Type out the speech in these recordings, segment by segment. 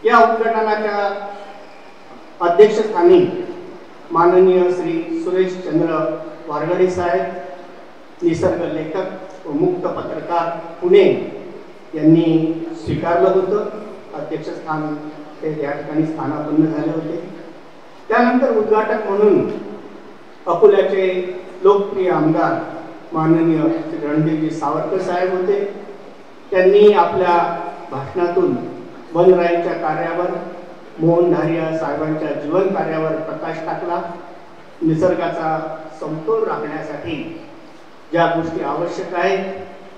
या उद्घाटनाच्या अध्यक्षस्थानी माननीय श्री सुरेश चंद्र वारगडे साहेब, निसर्ग लेखक व मुक्त पत्रकार पुणे यांनी स्वीकारलं होतं. अध्यक्षस्थान ते या ठिकाणी स्थानापन्न झाले होते. त्यानंतर उद्घाटक म्हणून अकोल्याचे लोकप्रिय आमदार माननीय श्री रणजीतजी सावरकर साहेब होते. त्यांनी आपल्या भाषणातून वनराईच्या कार्यावर, मोहन धारिया साहेबांच्या जीवन कार्यावर प्रकाश टाकला. निसर्गाचा समतोल राखण्यासाठी ज्या गोष्टी आवश्यक आहेत,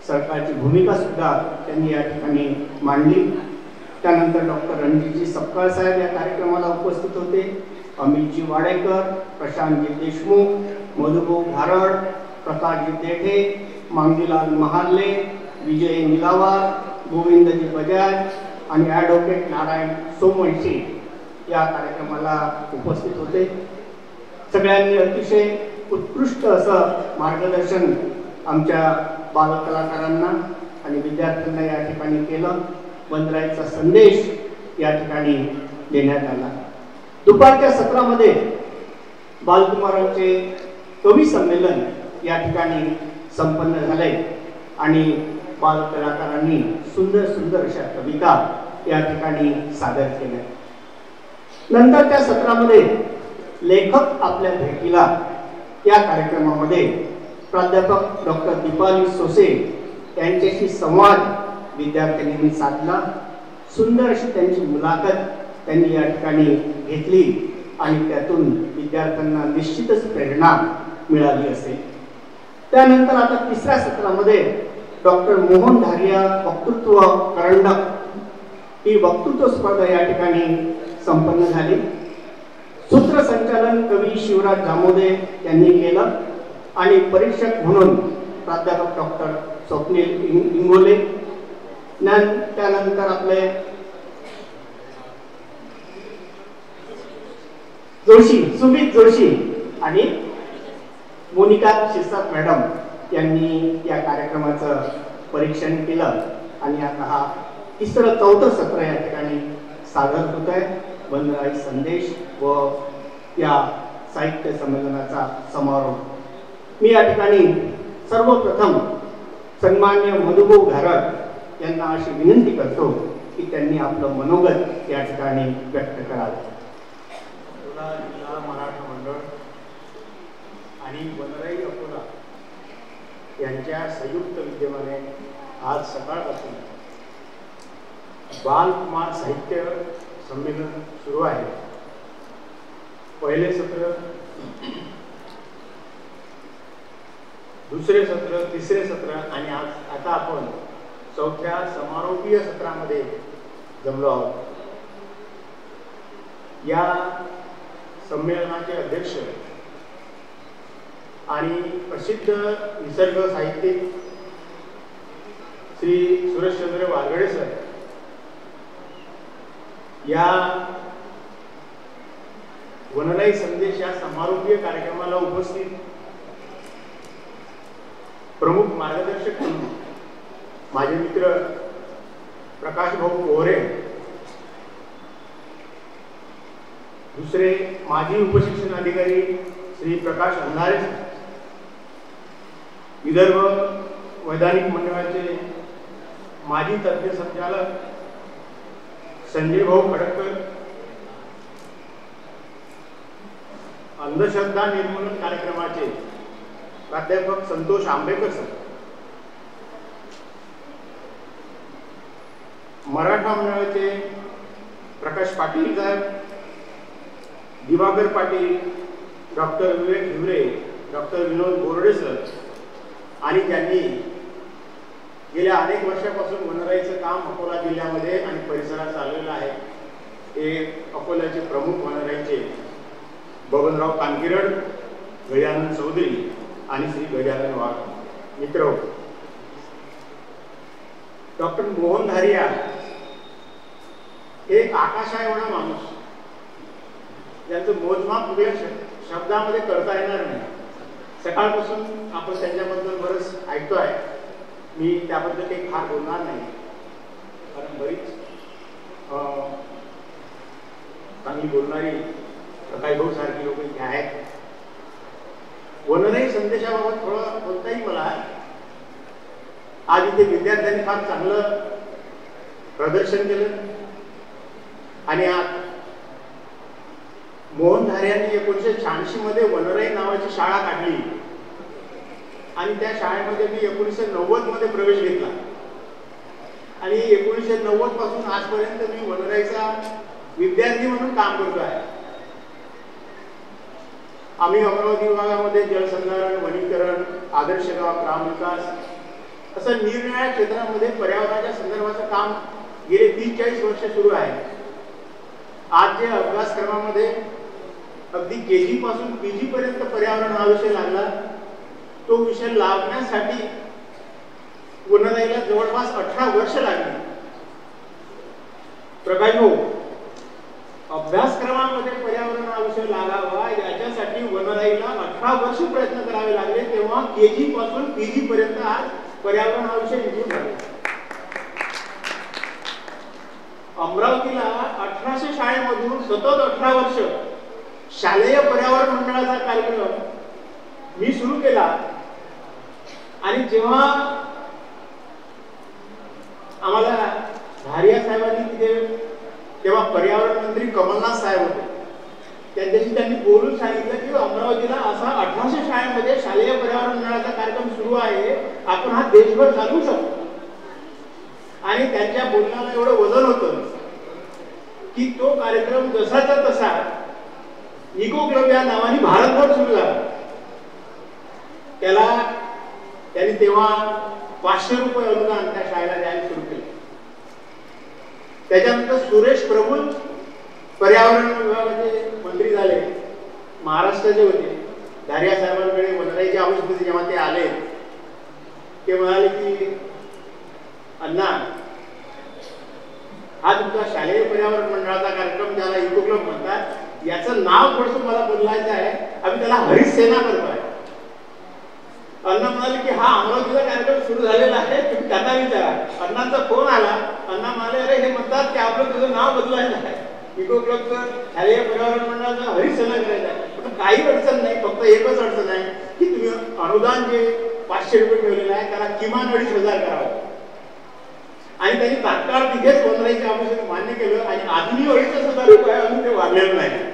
सरकारची भूमिका सुद्धा त्यांनी या ठिकाणी मांडली. त्यानंतर डॉक्टर रणजीतजी सपकाळ साहेब या कार्यक्रमाला उपस्थित होते. अमितजी वाडेकर, प्रशांतजी देशमुख, मधुभाऊ घारड, प्रकाशजी देठे, मांगीलाल महाले, विजय निलावार, गोविंदजी बजाज आणि ॲडव्होकेट नारायण सोमवंशी या कार्यक्रमाला उपस्थित होते. सगळ्यांनी अतिशय उत्कृष्ट असं मार्गदर्शन आमच्या बालकलाकारांना आणि विद्यार्थ्यांना या ठिकाणी केलं. वनराईचा संदेश या ठिकाणी देण्यात आला. दुपारच्या सत्रामध्ये बालकुमारांचे कवी संमेलन या ठिकाणी संपन्न झाले आणि बालकलाकारांनी सुंदर सुंदर अशा कविता या ठिकाणी सादर केल्या. नंतरच्या सत्रामध्ये लेखक आपल्या भेटीला या कार्यक्रमामध्ये प्राध्यापक डॉक्टर दीपाली सोसे यांच्याशी संवाद विद्यार्थ्यांनी साधला. सुंदर अशी त्यांची मुलाखत त्यांनी या ठिकाणी घेतली आणि त्यातून विद्यार्थ्यांना निश्चितच प्रेरणा मिळाली असेल. त्यानंतर आता तिसऱ्या सत्रामध्ये डॉक्टर मोहन धारिया वक्तृत्व करंडक ही वक्तृत्व स्पर्धा या ठिकाणी संपन्न झाली. सूत्रसंचालन कवी शिवराज जामोदे यांनी केलं आणि परीक्षक म्हणून प्राध्यापक डॉक्टर स्वप्नील इंगोले, त्यानंतर आपले जोशी, सुमित जोशी आणि मोनिका शिरसाट मॅडम यांनी या कार्यक्रमाचं परीक्षण केलं आणि आता हा तिसरं चौथं सत्र या ठिकाणी सादर होत आहे. वनराई संदेश व या साहित्य संमेलनाचा समारोप. मी या ठिकाणी सर्वप्रथम सन्मान्य मधुभाऊ घारड यांना अशी विनंती करतो की त्यांनी आपलं मनोगत या ठिकाणी व्यक्त करावं. जिल्हा मराठा मंडळ आणि वनराई अकोला यांच्या संयुक्त विद्यमाने आज सकाळपासून बालकुमार साहित्य संमेलन सुरू आहे. पहिले सत्र, दुसरे सत्र, तिसरे सत्र आणि आता आपण चौथ्या समारोपीय सत्रामध्ये जमलो आहोत. या संमेलनाचे अध्यक्ष आणि प्रसिद्ध निसर्ग साहित्यिक श्री सुरेशचंद्र वारगडे सर या वनराई संदेश या समारोपीय कार्यक्रमाला उपस्थित प्रमुख मार्गदर्शक म्हणून माझे मित्र प्रकाश भाऊ कोहरे, दुसरे माजी उपशिक्षण अधिकारी श्री प्रकाश अंधारे, विदर्भ वैधानिक मंडळाचे माजी तज्ञ संचालक संजय भाऊ खडकर, अंधश्रद्धा निर्मूलन कार्यक्रमाचे प्राध्यापक संतोष आंबेकर सर, मराठा मंडळाचे प्रकाश पाटील साहेब, दिवाकर पाटील, डॉक्टर विवेक हिवरे, डॉक्टर विनोद बोर्डे सर आणि त्यांनी गेल्या अनेक वर्षापासून वनराईचं काम अकोला जिल्ह्यामध्ये आणि परिसरात चाललेलं आहे. हे अकोल्याचे प्रमुख वनराईचे बबनराव कानकिरड, गजानन चौधरी आणि श्री गजानन वाघ. मित्र, डॉक्टर मोहन धारिया एक आकाशा एवढा माणूस, ज्यांचं मोजमाप उभ्या शब्दामध्ये करता येणार नाही. सकाळपासून आपण त्यांच्याबद्दल बरंच ऐकतोय. मी त्याबद्दल काही फार बोलणार नाही, कारण बरीच चांगली बोलणारी प्रकाश भाऊ सारखी लोक इथे आहेत. वनराई संदेशाबाबत थोडं बोलता येईल मला. आज इथे विद्यार्थ्यांनी फार चांगलं प्रदर्शन केलं आणि आज मोहन धारे यांनी 1986 मध्ये वनराई नावाची शाळा काढली आणि त्या शाळेमध्ये मी 1990 मध्ये प्रवेश घेतला आणि 1990 पासून आजपर्यंत मी वनराईचा विद्यार्थी म्हणून काम करतो आहे. आम्ही अमरावती विभागामध्ये जलसंधारण, वनीकरण, आदर्श गाव, ग्रामविकास असं निरनिराळ्या क्षेत्रामध्ये पर्यावरणाच्या संदर्भाचं काम गेले 30-40 वर्ष सुरू आहे. आज जे अभ्यासक्रमामध्ये अगदी KG पासून PG पर्यंत पर्यावरण हा विषय लागला, तो विषय लावण्यासाठी वनराईला जवळपास 18 वर्ष लागली. प्रकाश भाऊ, अभ्यासक्रमामध्ये पर्यावरण हा विषय लागावा याच्यासाठी वनराईला 18 वर्ष प्रयत्न करावे लागले. तेव्हा KG पासून PG पर्यंत आज पर्यावरण हा विषय निघून झाला. अमरावतीला 1800 शाळेमधून सतत 18 वर्ष शालेय पर्यावरण मंडळाचा कार्यक्रम मी सुरू केला आणि जेव्हा आम्हाला धारिया साहेबांनी तिथे, तेव्हा पर्यावरण मंत्री कमलनाथ साहेब होते, त्यांच्याशी त्यांनी बोलून सांगितलं की अमरावतीला असा 1800 शाळेमध्ये शालेय पर्यावरण मंडळाचा कार्यक्रम सुरू आहे, आपण हा देशभर चालवू शकतो. आणि त्यांच्या बोलण्याला एवढं वजन होतं की तो कार्यक्रम जसाचा तसा इको क्लब या नावाने भारतभर सुरू झाला. त्यांनी तेव्हा 500 रुपये अनुदान त्या शाळेला द्यायला सुरू केलं. त्याच्यानंतर सुरेश प्रभू पर्यावरण विभागाचे मंत्री झाले, महाराष्ट्राचे होते. धारिया साहेबांकडे वनराईची आवश्यकता जेव्हा ते आले, ते म्हणाले की अण्णा, हा तुमचा शालेय पर्यावरण मंडळाचा कार्यक्रम ज्याला इको क्लब म्हणतात, याचं नाव थोडंसं मला बदलायचं आहे, आम्ही त्याला हरित सेना करतोय. अण्णा म्हणाले की हा अमरावतीचा कार्यक्रम सुरू झालेला आहे, तुम्ही त्यांना विचारा. अण्णांचा फोन आला, अण्णा म्हणाले अरे हे म्हणतात की आपलं तुझं नाव बदलायचं आहे, इको क्लबचं शालेय पर्यावरण मंडळाचं हरित सेना करायचं आहे. पण काही अडचण नाही, फक्त एकच अडचण आहे की तुम्ही अनुदान जे 500 रुपये ठेवलेलं आहे त्याला किमान 2,500 करावं. आणि त्यांनी तात्काळ तिथेच वनराईची आवश्यकता मान्य केलं आणि अजूनही 2,500 रुपये अजून ते वाढलेलं नाही.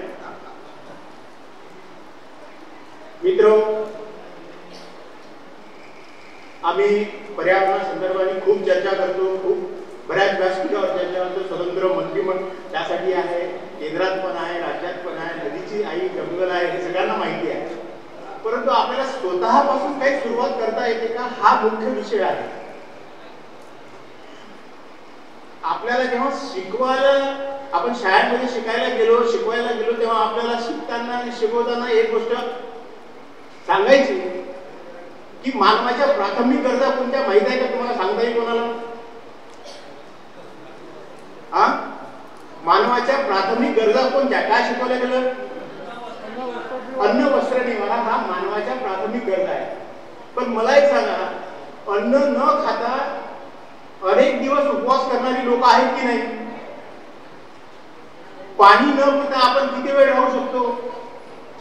मित्र, आम्ही पर्यावरणासंदर्भाने खूप चर्चा करतो, खूप बऱ्याच व्यासपीठावर चर्चा करतो. स्वतंत्र मंत्रिमंडळ त्यासाठी आहे, केंद्रात पण आहे, राज्यात पण आहे, नदीची आई जंगल आहे, हे सगळ्यांना माहिती आहे. परंतु आपल्याला स्वतःपासून काही सुरुवात करता येते का, हा मुख्य विषय आहे. आपल्याला जेव्हा आपण शाळेमध्ये शिकवायला गेलो तेव्हा आपल्याला शिकताना आणि शिकवताना एक गोष्ट सांगायची की मानवाच्या प्राथमिक गरजा कोणत्या माहित आहे का तुम्हाला? सांगता येईल कोणाला? मानवाच्या प्राथमिक गरजा कोणत्या? काय शिकवलं गेलं? अन्न, वस्त्र, निवारा हा मानवाच्या प्राथमिक गरजा आहे. पण मला एक सांगा, अन्न न खाता अनेक दिवस उपवास करणारी लोक आहेत की नाही? पाणी न पिता आपण किती वेळ राहू शकतो?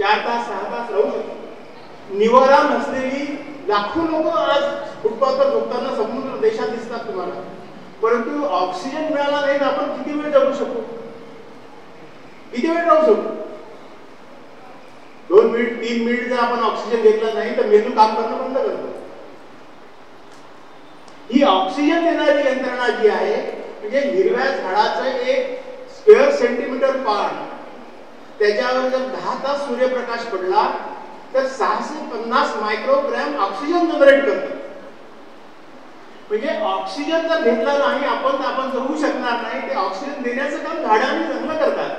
4 तास 6 तास राहू शकतो. निवारा नसलेली लाखो लोक आज फुटपाथवर झोपताना संपूर्ण देशात दिसतात तुम्हाला. परंतु ऑक्सिजन मिळाला नाही तर आपण किती वेळ जगू शकतो? किती वेळ राहू शकतो? 2 मिनिट 3 मिनिट जर आपण ऑक्सिजन घेतला नाही तर मेंदू काम करणं बंद करतो. ही ऑक्सिजन देणारी यंत्रणा जी आहे, म्हणजे हिरव्या झाडाचं 1 स्क्वेअर सेंटीमीटर पान, त्याच्यावर जर 10 तास सूर्यप्रकाश पडला तर 650 मायक्रोग्रॅम ऑक्सिजन जनरेट करतो. म्हणजे ऑक्सिजन जर घेतला नाही आपण तर आपण जगू शकणार नाही. ते ऑक्सिजन देण्याचं काम झाडं आणि जंगलं करतात.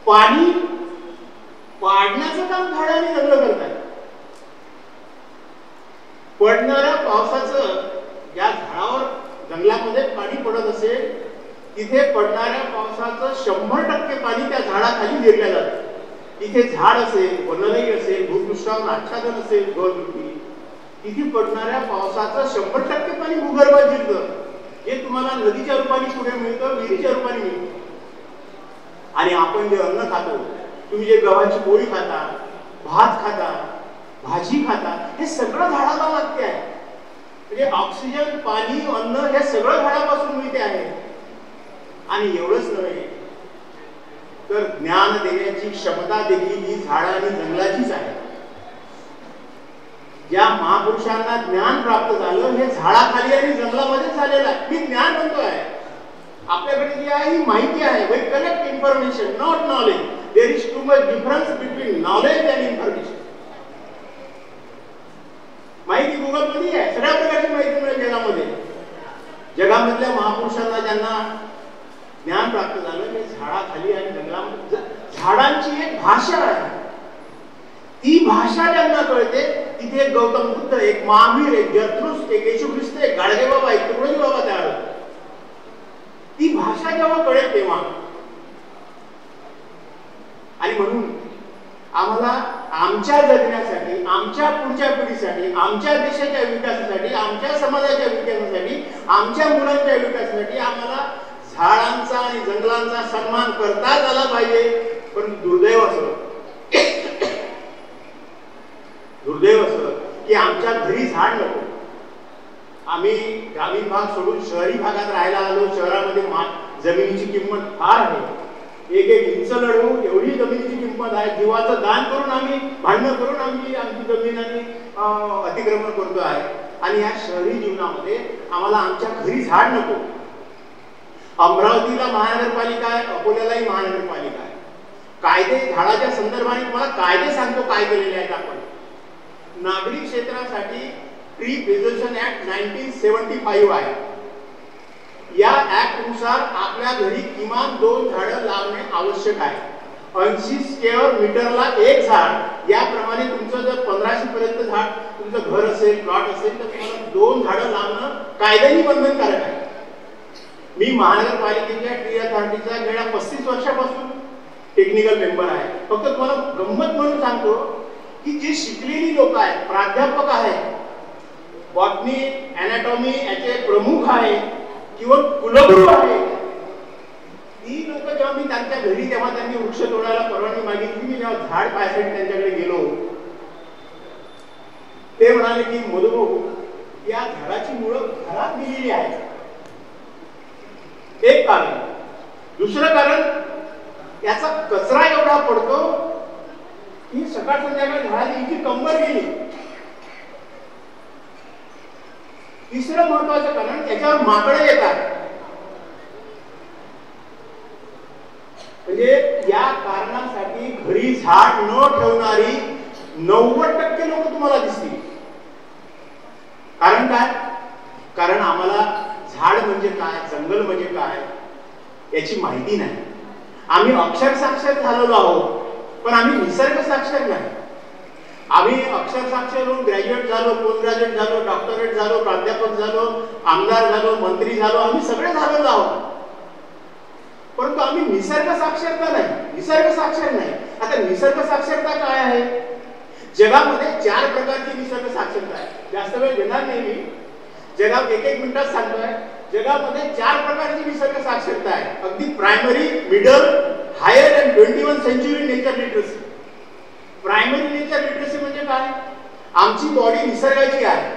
पाणी पाडण्याचं काम झाडं आणि जंगलं करतात. पडणाऱ्या पावसाचं, ज्या झाडावर जंगलामध्ये पाणी पडत असेल तिथे पडणाऱ्या पावसाचं 100% पाणी त्या झाडाखाली जिरलं जातं. तिथे झाड असेल, वनराई असेल, भूपृष्ठावर आच्छादन असेल, तिथे पडणाऱ्या पावसाचं 100% पाणी भूगर्भात जिरतं. जे तुम्हाला नदीच्या रूपाने पुढे मिळतं, विहिरीच्या रूपाने मिळतं. आणि आपण जे अन्न खातो, तुम्ही जे गव्हाची पोळी खाता, भात खाता, भाजी खाता, हे सगळं झाडाला लागते आहे. म्हणजे ऑक्सिजन, पाणी, अन्न हे सगळं झाडापासून मिळते आहे. आणि एवढंच नव्हे तर ज्ञान देण्याची क्षमता देखील ही झाडं आणि जंगलाचीच आहे. ज्या महापुरुषांना ज्ञान प्राप्त झालं हे झाडाखाली आणि जंगलामध्ये झालेलं आहे. मी ज्ञान म्हणतो आहे, आपल्याकडे जी आहे ही माहिती आहे. We collect information, not knowledge. There is too much difference between knowledge and information. माहिती गुगल मध्ये आहे, सगळ्या प्रकारची माहिती मिळेल जगामध्ये. जगामधल्या महापुरुषांना ज्यांना ज्ञान प्राप्त झालं हे झाडाखाली आणि जंगलामध्ये. झाडांची एक भाषा आहे, ती भाषा ज्यांना कळते, तिथे एक गौतम बुद्ध, एक महावीर, एक जरथुस्त्र, एक येशू ख्रिस्त, एक गाडगे बाबा, एक तुकडोजी बाबा तयार होते. ती भाषा जेव्हा कळेल तेव्हा. आणि म्हणून आम्हाला आमच्या जगण्यासाठी, आमच्या पुढच्या पिढीसाठी, आमच्या देशाच्या विकासासाठी, आमच्या समाजाच्या विकासासाठी, आमच्या मुलांच्या विकासासाठी आम्हाला झाडांचा आणि जंगलांचा सन्मान करताच आला पाहिजे. पण दुर्दैव असं की आमच्या घरी झाड नको. आम्ही ग्रामीण भाग सोडून शहरी भागात राहायला आलो. शहरामध्ये जमिनीची किंमत फार आहे. एक इंच लढवू एवढी जमिनीची किंमत आहे. जीवाचं दान करून आम्ही, भांडण करून आम्ही आमची जमीन आणि अतिक्रमण करतो आहे. आणि या शहरी जीवनामध्ये आम्हाला आमच्या घरी झाड नको. अमरावतीला महानगरपालिका आहे, अकोल्यालाही महानगरपालिका आहे. कायदे झाडाच्या संदर्भाने तुम्हाला कायदे सांगतो काय केलेले आहेत आपण. नागरी क्षेत्रासाठी ट्री प्रिझर्वेशन ऍक्ट 1975 आहे. या ऍक्ट नुसार आपल्या घरी किमान 2 झाडं लावणे आवश्यक आहे. 80 स्क्वेअर मीटरला 1 झाड. याप्रमाणे तुमचं जर 1500 पर्यंत झाड तुमचं घर असेल, प्लॉट असेल, तर तुम्हाला 2 झाडं लावणं कायद्याने बंधनकारक आहे. मी महानगरपालिकेच्या ट्री अथॉरिटीचा गेल्या 35 वर्षापासून टेक्निकल मेंबर आहे. फक्त तुम्हाला गंमत म्हणून सांगतो की जे शिकलेली लोक आहेत, प्राध्यापक आहेत, बॉटनी, अॅनाटॉमी याचे प्रमुख आहेत किंवा कुलगुरू आहेत, ती लोक जेव्हा मी त्यांच्या घरी, तेव्हा त्यांनी वृक्ष तोडायला परवानगी मागितली. मी जेव्हा झाड पाहायसाठी त्यांच्याकडे गेलो, ते म्हणाले की मधुभाऊ, या झाडाची मुळं घरात गेलेली आहेत. एक कारण. दुसरं कारण, याचा कचरा एवढा पडतो की सकाळ संध्याकाळ झाडाची कंबर गेली. तिसरं महत्वाचं कारण, त्याच्यावर माकडे येतात. म्हणजे या कारणासाठी घरी झाड न ठेवणारी 90% लोक तुम्हाला दिसतील. कारण काय? कारण आम्हाला झाड म्हणजे काय, जंगल म्हणजे काय याची माहिती नाही. आम्ही अक्षर साक्षर झालेलो आहोत, पण आम्ही निसर्ग साक्षर नाही. आम्ही अक्षर साक्षर होऊन ग्रॅज्युएट झालो, पोस्ट ग्रॅज्युएट झालो, डॉक्टरेट झालो, प्राध्यापक झालो, आमदार झालो, मंत्री झालो, आम्ही सगळे झालेलो आहोत. परंतु आम्ही निसर्ग साक्षरता नाही, निसर्ग साक्षर नाही. आता निसर्ग साक्षरता काय आहे? जगामध्ये 4 प्रकारची निसर्ग साक्षरता आहे. जास्त वेळ घेणार नाही मी, जगात 1-1 मिनिटात सांगतोय. जगामध्ये 4 प्रकारची निसर्ग साक्षरता आहे. अगदी primary, middle, higher and 21st century nature literacy. Primary nature literacy म्हणजे काय? आमची बॉडी निसर्गाची आहे.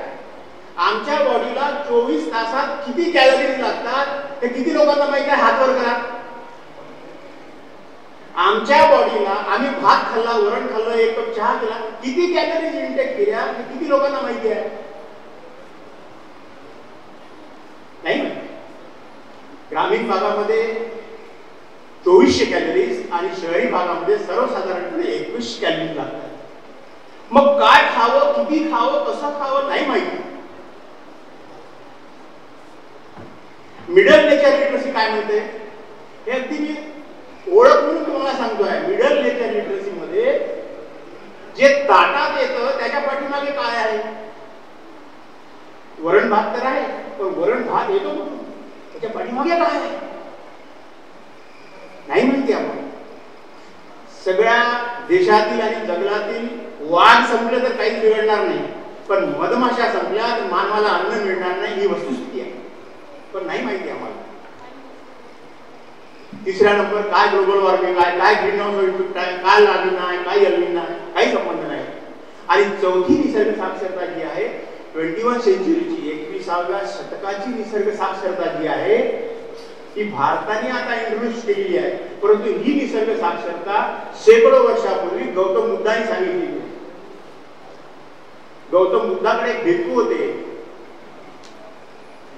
आमच्या बॉडीला 24 तासात किती कॅलरीज लागतात हे किती लोकांना माहिती आहे? हात वर करा. आमच्या बॉडीला आम्ही भात खाल्ला, वरण खाल्लं, 1 कप चहा केला, किती कॅलरीज इंटेक केल्या हे किती लोकांना माहिती आहे? नाही माहिती. ग्रामीण भागामध्ये 2400 कॅलरीज आणि शहरी भागामध्ये सर्वसाधारणपणे 21 कॅलरीज लागतात. मग काय खावं, किती खावं, कसं खावं नाही माहिती. मिडल नेचर लिटरसी काय म्हणते हे अगदी मी ओळख म्हणून तुम्हाला सांगतोय. मिडल नेचर लिटरसी मध्ये जे ताटात येतं त्याच्या पाठीमागे काय आहे? वरण भात तर आहे, पण वरण भात येतो कुठून, त्याच्या पाठीमागे काय आहे नाही माहिती. आपण सगळ्या देशातील आणि जंगलातील वाघ संपले तर काहीच बिघडणार नाही, पण मधमाशा संपल्या तर मानवाला अन्न मिळणार नाही, ही वस्तुस्थिती आहे. पण नाही माहिती आम्हाला. तिसरा नंबर काय ग्लोबल वॉर्मिंग आहे, काय ग्रीन हाऊस इफेक्ट आहे, काय लालिना आहे, काय एल्निना आहे, काही संबंध नाही. आणि चौथी निसर्ग साक्षरता जी आहे 21 सेंचुरीची 21व्या शतकाची निसर्ग साक्षरता जी आहे ती भारताने आता इंट्रोड्यूस केलेली आहे. परंतु ही निसर्ग साक्षरता शेकडो वर्षापूर्वी गौतम बुद्धांनी सांगितली. गौतम बुद्धाकडे एक भिक्खू होते.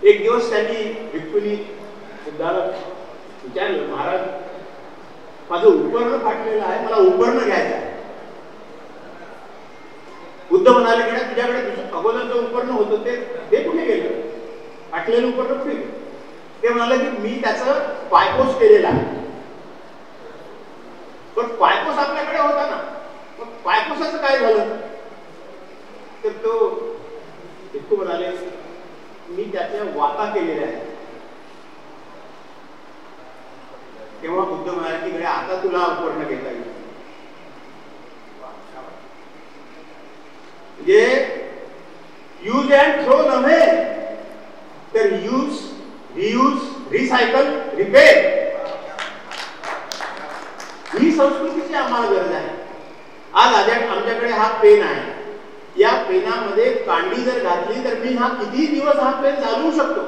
एक दिवस त्यांनी भिक्खूनी बुद्धाला विचारलं, महाराज माझं उपकरण फाटलेलं आहे, मला उपकरण घ्यायचं आहे. बुद्ध म्हणाले की तुझ्याकडे तुझं अगोदरचं उपकरण होतं ते कुठे गेलं, फाटलेलं उपकरण कुठे गेलं? ते म्हणाले की मी त्याचं पायपोस केलेला आहे. पण पायपोस आपल्याकडे होता ना, मग पायपोसाचं काय झालं? तर तो भिक्खू म्हणाले मी त्याच्या वाता केलेल्या आहेत. तेव्हा बुद्ध म्हणाले की गड्या आता तुला उपकरण घेता येईल. म्हणजे यूज अँड थ्रो नव्हे तर यूज, रियूज, रिसायकल, रिपेअर ही संस्कृतीची आम्हाला गरज आहे. आज आमच्याकडे हा पेन आहे. या पेनामध्ये कांडी जर घातली तर मी किती दिवस हा पेन चालवू शकतो.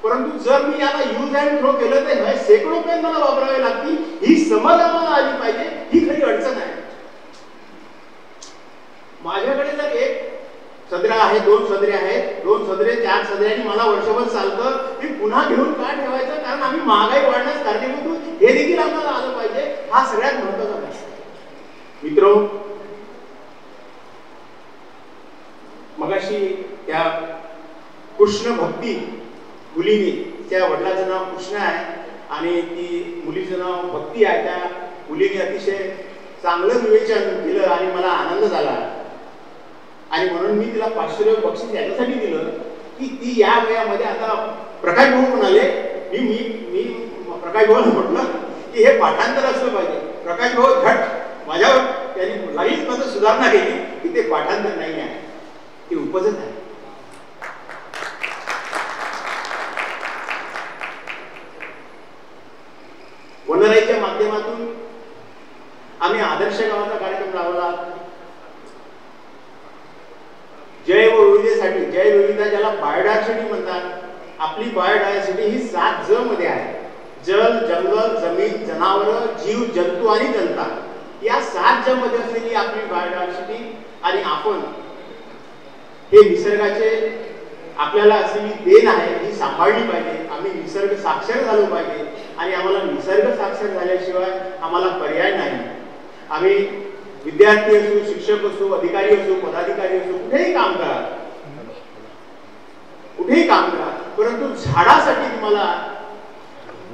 परंतु जर मी याला यूज अँड थ्रो केलं तर हे शेकडो पेन मला वापरावे लागतील. ही समज आम्हाला आली पाहिजे. ही खरी अडचण आहे. माझ्याकडे जर एक सदरा आहे, 2 सदरे आहेत, 2 सदरे 4 सदऱ्यांनी मला वर्षभर चालतं. मी पुन्हा घेऊन काय ठेवायचं? कारण आम्ही महागाई वाढण्यास कारणीभूत हे देखील आम्हाला आलं पाहिजे. हा सगळ्यात महत्त्वाचा प्रश्न. मित्रो, मगाशी त्या कृष्ण भक्ती मुलीने, त्या वडिलाचं नाव कृष्ण आहे आणि ती मुलीचं नाव भक्ती आहे. त्या मुलीने अतिशय चांगलं विवेचन केलं आणि मला आनंद झाला. आणि म्हणून मी तिला 500 रुपये बक्षीस याच्यासाठी दिलं की ती या वयामध्ये आता प्रकाश भाऊ म्हणाले, मी प्रकाश भाऊ म्हटलं की हे पाठांतर असलं पाहिजे. प्रकाश भाऊ झट माझ्यावर त्यांनी लगेच माझं सुधारणा केली की ते पाठांतर नाही आहे, ते उपजत आहे. वनराईच्या माध्यमातून आम्ही आदर्श गावाचा कार्यक्रम लावला. जैवविविधतेसाठी, जैवविविधता ज्याला बायोडायव्हर्सिटी म्हणतात, आपली बायोडायव्हर्सिटी ही 7 ज मध्ये आहे. जल, जंगल, जमीन, जनावर, जीव, जंतू आणि जनता. या 7 ज मध्ये असलेली आपली बायोडायव्हर्सिटी आणि आपण हे निसर्गाचे आपल्याला असलेली देण आहे ही सांभाळली पाहिजे. आम्ही निसर्ग साक्षर झालो पाहिजे आणि आम्हाला निसर्ग साक्षर झाल्याशिवाय आम्हाला पर्याय नाही. आम्ही विद्यार्थी असो, शिक्षक असो, अधिकारी असो, पदाधिकारी असो, कुठेही काम करा, कुठेही काम करा, परंतु झाडासाठी तुम्हाला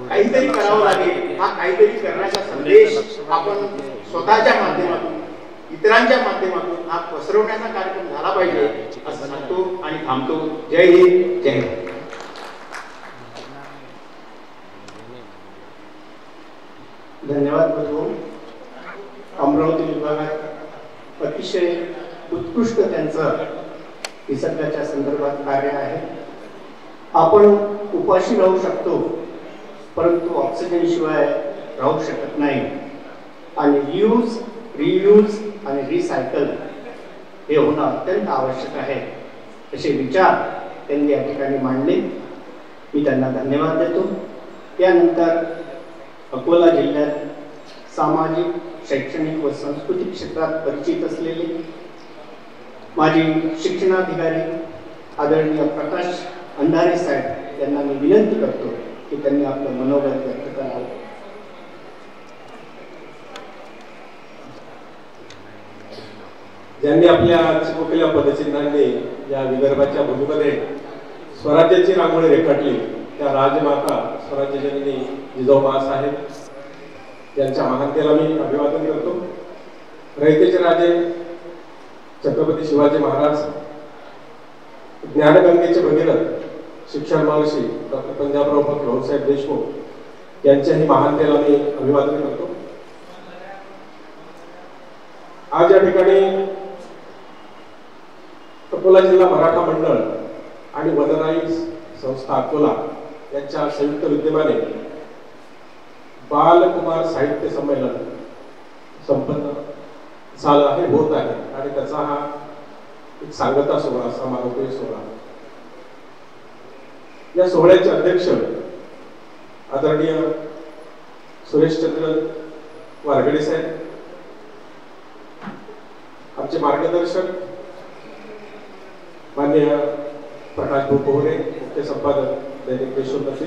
काहीतरी करावं लागेल. हा काहीतरी करण्याचा संदेश आपण स्वतःच्या माध्यमातून, इतरांच्या माध्यमातून हा पसरवण्याचा कार्यक्रम झाला पाहिजे असं सांगतो आणि थांबतो. जय हिंद, जय हिंद. धन्यवाद प्रभू. अमरावती विभागात अतिशय उत्कृष्ट त्यांचं निसर्गाच्या संदर्भात कार्य आहे. आपण उपाशी राहू शकतो परंतु ऑक्सिजन शिवाय राहू शकत नाही. आणि रियूज, रियूज आणि रिसायकल हे होणं अत्यंत आवश्यक आहे असे विचार त्यांनी या ठिकाणी मांडले. मी त्यांना धन्यवाद देतो. त्यानंतर अकोला जिल्ह्यात सामाजिक, शैक्षणिक व सांस्कृतिक क्षेत्रात परिचित असलेले माजी शिक्षणाधिकारी आदरणीय प्रकाश अंधारे साहेब यांना मी विनंती करतो की त्यांनी आपलं मनोगत व्यक्त करावं. ज्यांनी आपल्या चिमुकल्या पदचिन्हांनी या विदर्भाच्या भूमीमध्ये स्वराज्याची रांगोळी रेखाटली त्या राजमाता स्वराज्यजननी जिजाऊ साहेब यांच्या महानतेला मी अभिवादन करतो. रयतेचे राजे छत्रपती शिवाजी महाराज, ज्ञानगंगेचे भगीरथ शिक्षण महर्षी डॉक्टर पंजाबराव भाऊसाहेब देशमुख यांच्याही महानतेला मी अभिवादन करतो. आज या ठिकाणी अकोला जिल्हा मराठा मंडळ आणि वनराई संस्था अकोला यांच्या संयुक्त विद्यमाने बालकुमार साहित्य संमेलन संपन्न झालं आहे, होत आहे आणि त्याचा हा एक सांगता सोहळा, समारोपीय सोहळा. या सोहळ्याचे अध्यक्ष आदरणीय सुरेशचंद्र वारगडे साहेब, आमचे मार्गदर्शक माननीय प्रकाश पोहरे, मुख्य संपादक दैनिक देशोन्नती,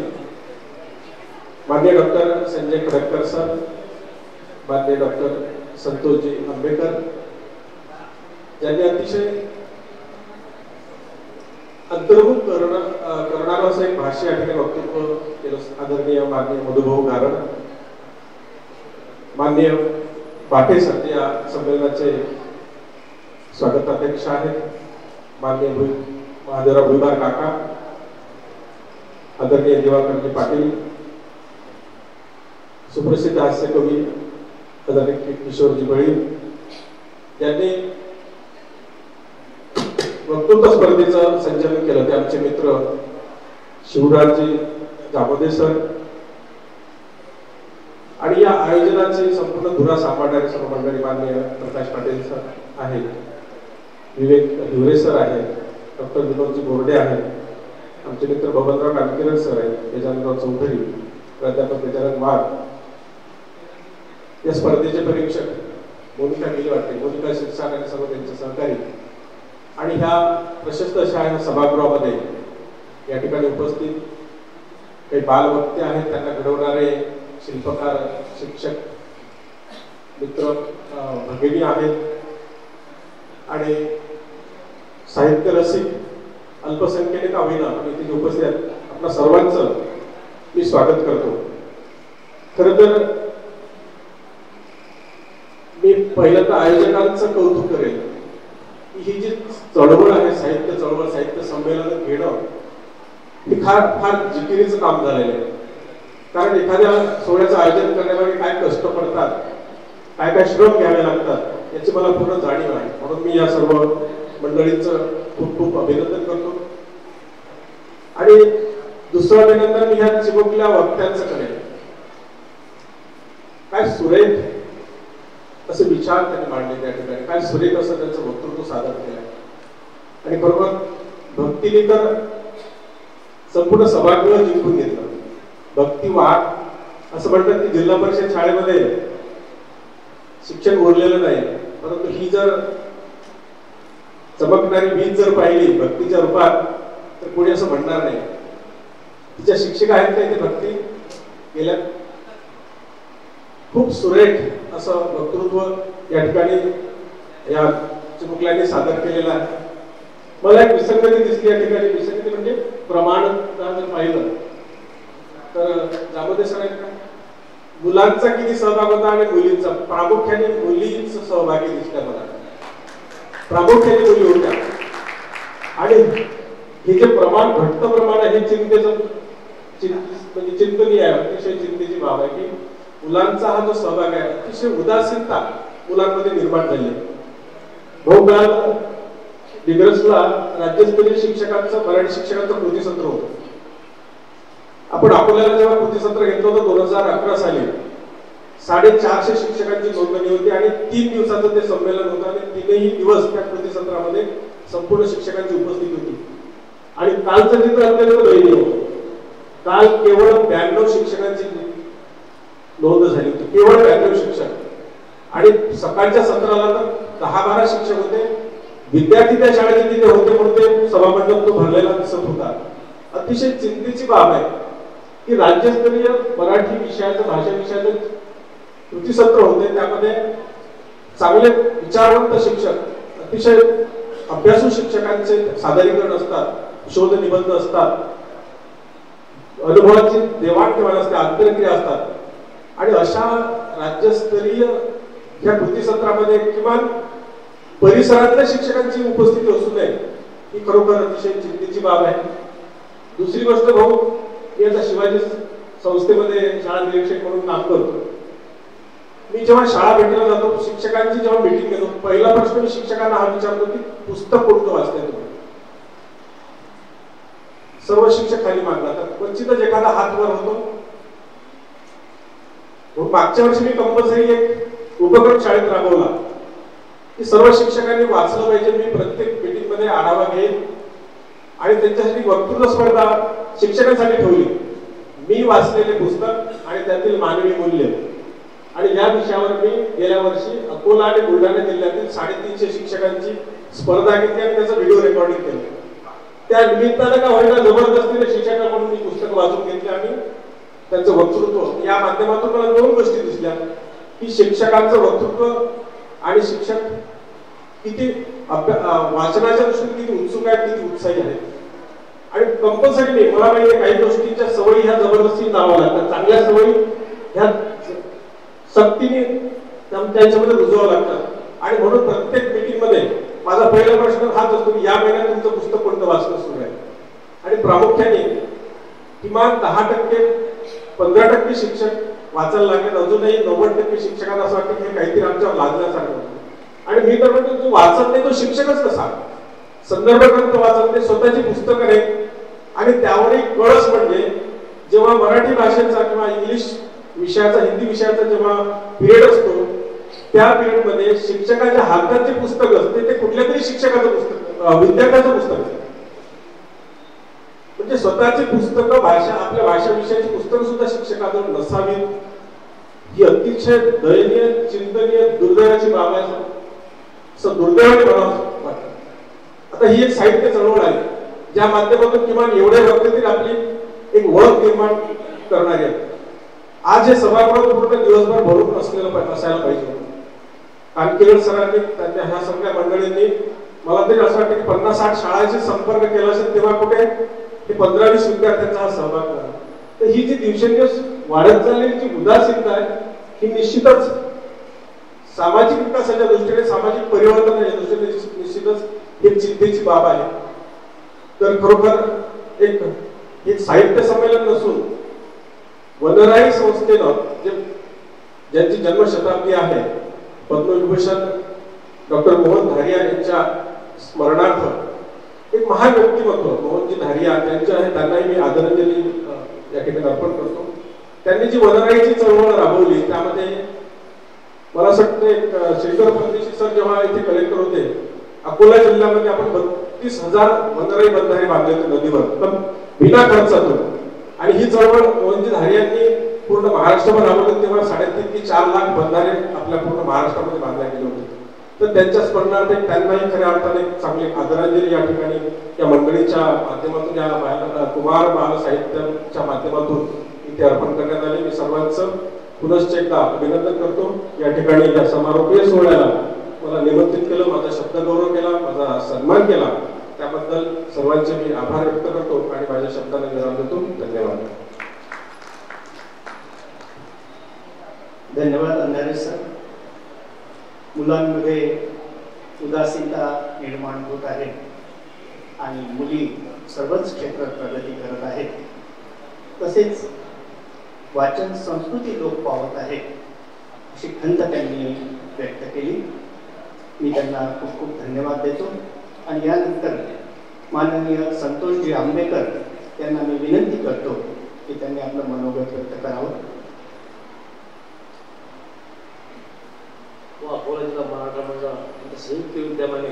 माननीय डॉक्टर संजय खडकर सर, माननीय डॉक्टर संतोषजी आंबेकर, ज्यांनी अतिशय अंतर्मुख करणारं असं एक भाष्य या ठिकाणी वक्तव्य केलं. आदरणीय माननीय मधुभाऊ गारण, माननीय पाटे सर या संमेलनाचे स्वागताध्यक्ष आहेत, माननीय महादेवराव भुईबार काका, आदरणीय दिवाकरजी पाटील, सुप्रसिद्ध हास्य कवी आदरणीय किशोरजी बळी, ज्यांनी वक्तृत्व स्पर्धेचं संचालन केलं ते आमचे मित्र शिवराजजी जामोदे सर, आणि या आयोजनाची संपूर्ण धुरा सांभाळणारे सर्व मंडळी माननीय प्रकाश पाटील सर आहेत, विवेक हिवरे सर आहेत, डॉक्टर विनोदजी बोर्डे आहेत, आमचे मित्र बबनराव कानकिरड सर आहेत, गजाननराव चौधरी, प्राध्यापक गजानन वाघ, या स्पर्धेचे परीक्षक मोनिका गिलवाटे, मोनिका शिरसाट आणि सर्व त्यांचे सहकारी, आणि ह्या प्रशस्त अशा या सभागृहामध्ये या ठिकाणी उपस्थित काही बालवक्ते आहेत, त्यांना घडवणारे शिल्पकार, शिक्षक मित्र भगिनी आहेत, आणि साहित्य रसिक अल्पसंख्येने का होईना पण इथे उपस्थित आहेत, आपल्या सर्वांचं मी स्वागत करतो. खरं तर मी पहिल्यांदा आयोजकांचं कौतुक करेल की ही जी चळवळ आहे, साहित्य चळवळ, साहित्य संमेलन घेणं, हे फार जिकिरीचं काम झालेलं आहे. कारण एखाद्या सोहळ्याचं आयोजन करण्यामागे काय कष्ट पडतात, काय काय श्रम घ्यावे लागतात याची मला पूर्ण जाणीव आहे. म्हणून मी या सर्व मंडळींचं खूप खूप अभिनंदन करतो. आणि दुसरं अभिनंदन मी ह्या चिमुकल्या वक्त्यांचं करेन. काय सुरेख असे विचार त्यांनी मांडले त्या ठिकाणी, काय सुरेख असं त्यांचं वक्तृत्व सादर केलं, आणि बरोबर भक्तीने तर संपूर्ण सभागृह जिंकून घेतलं. भक्ती वाट असं म्हणतात की जिल्हा परिषद शाळेमध्ये शिक्षण उरलेलं नाही, परंतु ही जर चमकणारी वीज जर पाहिली भक्तीच्या रूपात तर कोणी असं म्हणणार नाही. तिच्या शिक्षिका आहेत त्या इथे भक्ती गेल्या, खूप सुरेख असं वक्तृत्व या ठिकाणी या चिमुकल्यांनी सादर केलेलं आहे. मला एक विसंगती दिसली या ठिकाणी. विसंगती म्हणजे प्रमाण जर पाहिलं तर जामोदे सर मुलांचा किती सहभाग होता आणि मुलींचा, प्रामुख्याने मुलींचा सहभागी दिसल्या मला, प्रामुख्याने मुली होत्या. आणि हे जे प्रमाण, घटतं प्रमाण आहे, हे चिंतेचं म्हणजे चिंतनीय आहे, अतिशय चिंतेची बाब आहे की मुलांचा हा जो सहभाग आहे, अतिशय उदासीनता मुलांमध्ये निर्माण झाली आहे. बहुकाळ डिग्रसला राज्यस्तरीय शिक्षकांचं, मराठी शिक्षकांचं कृतीसत्र होतं. आपण अकोल्याला जेव्हा कृतीसत्र घेतलं होतं 2011 साली 450 शिक्षकांची नोंदणी होती आणि 3 दिवसाचं ते संमेलन होतं आणि 3ही दिवस त्या कृतीसत्रामध्ये संपूर्ण शिक्षकांची उपस्थिती होती. आणि कालचं चित्र अत्यंत दयनीय होतं. काल केवळ 92 शिक्षकांची नोंद झाली होती, केवळ 92 शिक्षक. आणि सकाळच्या सत्राला तर 10-12 शिक्षक होते. विद्यार्थी त्या शाळेत तिथे होते म्हणून ते सभामंडप तो भरलेला दिसत होता. अतिशय चिंतेची बाब आहे की राज्यस्तरीय मराठी विषयाचं, भाषा विषयाचं कृतीसत्र होते, त्यामध्ये चांगले विचारवंत शिक्षक, अतिशय अभ्यासू शिक्षकांचे सादरीकरण असतात, शोध निबंध असतात, अनुभवाची देवाणघेवाण असते, आंतरक्रिया असतात. आणि अशा राज्यस्तरीय या कृतीसत्रामध्ये किमान परिसरातल्या शिक्षकांची उपस्थिती असू नये ही खरोखर अतिशय चिंतेची बाब आहे. दुसरी गोष्ट भाऊ, मी आता शिवाजी संस्थेमध्ये शाळा निरीक्षक म्हणून काम करतो. मी जेव्हा शाळा भेटीला जातो, शिक्षकांची जेव्हा मीटिंग घेतो, पहिला प्रश्न मी शिक्षकांना हा विचारतो की पुस्तक कोणतं वाचताय तुम्ही. सर्व शिक्षक खाली मागला तर क्वचितच एखादा हात वर होतो. मागच्या वर्षी मी कंपल्सरी एक उपक्रम शाळेत राबवला की सर्व शिक्षकांनी वाचलं पाहिजे. मी प्रत्येक मीटिंग मध्ये आढावा घेईन आणि त्यांच्यासाठी वक्तृत्व स्पर्धा शिक्षकांसाठी ठेवली. मी वाचलेले पुस्तक आणि त्यातील मानवी मूल्य आणि या विषयावर मी गेल्या वर्षी अकोला आणि बुलढाणा जिल्ह्यातील 350 शिक्षकांची स्पर्धा घेतली आणि त्याचं व्हिडिओ रेकॉर्डिंग केलं. त्या निमित्तानं का होईना जबरदस्तीने शिक्षकांकडून मी पुस्तक वाचून घेतली आणि त्यांचं वक्तृत्व या माध्यमातून मला 2 गोष्टी दिसल्या की शिक्षकांचं वक्तृत्व आणि शिक्षक किती वाचनाच्या दृष्टीने किती उत्सुक आहेत, किती उत्साही आहेत. आणि कंपल्सरी नाही, मला माहिती काही गोष्टींच्या सवयी ह्या जबरदस्ती लावाव्या लागतात. चांगल्या सवयी ह्या सक्तीने त्यांच्यामध्ये रुजवावं लागतात. आणि म्हणून प्रत्येक मीटिंग मध्ये माझा पहिला प्रश्न हाच असतो की या महिन्यात तुमचं पुस्तक कोणतं वाचणं सुरू आहे. आणि प्रामुख्याने किमान 10% 15% शिक्षक वाचायला लागेल. अजूनही 90% शिक्षकांना असं वाटतं की हे काहीतरी आमच्यावर लादण्यासारखं होतं. आणि मी तर म्हणतो जो वाचत नाही तो शिक्षकच कसा. संदर्भ ग्रंथ वाचत नाही, स्वतःची पुस्तकं नाही. आणि त्यावरही कळस म्हणजे जेव्हा मराठी भाषेचा किंवा इंग्लिश विषयाचा हिंदी विषयाचा जेव्हा पिरियड असतो त्या पिरियड मध्ये शिक्षकाच्या हातात जे पुस्तक असते ते कुठल्या तरी शिक्षकाचं पुस्तक, विद्यार्थ्याचं पुस्तक असतं. म्हणजे स्वतःची पुस्तकं भाषा आपल्या भाषा विषयाची पुस्तकं सुद्धा शिक्षकाजवळ नसावीत ही अतिशय दयनीय, चिंतनीय, दुर्दैवाची बाब आहे. असं दुर्दैवाने म्हणावं वाटतं. आता ही एक साहित्य चळवळ आहे ज्या माध्यमातून किमान एवढे वक्ते तरी आपली एक ओळख निर्माण करणारी आहे. आज हे सभागृह पूर्ण दिवसभर भरून असायला पाहिजे. कानकेर सरांनी त्यांच्या ह्या सगळ्या मंडळींनी मला तरी असं वाटतं की 50-60 शाळांशी संपर्क केला असेल तेव्हा कुठे हे 15-20 विद्यार्थ्यांचा हा सहभाग झाला. तर ही जी दिवसेंदिवस वाढत चाललेली जी उदासीनता आहे ही निश्चितच सामाजिक विकासाच्या दृष्टीने, सामाजिक परिवर्तनाच्या दृष्टीने निश्चितच एक चिंतेची बाब आहे. तर खरोखर एक साहित्य संमेलन नसून वनराई संस्थेनं ज्यांची जन्मशताब्दी आहे पद्मविभूषण डॉक्टर मोहन धारिया यांच्या स्मरणार्थ एक महान व्यक्तिमत्व मोहनजी धारिया त्यांच्या आहे, त्यांनाही मी आदरांजली या ठिकाणी अर्पण करतो. त्यांनी जी वनराईची चळवळ राबवली त्यामध्ये मला असं वाटतं श्रीधर परदेशी सर जेव्हा इथे कलेक्टर होते अकोला जिल्ह्यामध्ये आपण 32,000 वनराई बंधारे बांधले होते नदीवर पण विना खर्चातून. आणि ही चळवळ मोहनजी धारियांनी पूर्ण महाराष्ट्रभर राबवली तेव्हा 3.5 ते 4 लाख बंधारे आपल्या पूर्ण महाराष्ट्रामध्ये बांधल्या गेले होते. तर त्यांच्या स्मरणार्थ त्यांनाही खऱ्या अर्थाने चांगली आदरांजली या ठिकाणी या मंडळीच्या माध्यमातून या कुमार बाल साहित्याच्या माध्यमातून इथे अर्पण करण्यात आले. मी सर्वांचं पुनश्च एकदा अभिनंदन करतो. या ठिकाणी या समारोपीय सोहळ्याला मला निमंत्रित केलं, माझा शब्दगौरव केला, माझा सन्मान केला त्याबद्दल सर्वांचे मी आभार व्यक्त करतो आणि माझ्या शब्दांना विराम देतो. धन्यवाद. धन्यवाद अंधारे सर. मुलांमध्ये उदासीनता निर्माण होत आहे आणि मुली सर्वच क्षेत्रात प्रगती करत आहेत. तसेच वाचन संस्कृती लोप पावत आहे अशी खंत त्यांनी व्यक्त केली. मी त्यांना खूप खूप धन्यवाद देतो. आणि यानंतर माननीय संतोषजी आंबेकर यांना मी विनंती करतो की त्यांनी आपलं मनोगत व्यक्त करावं. अकोला जिल्हा मराठा मंडळ संयुक्त विद्यमाने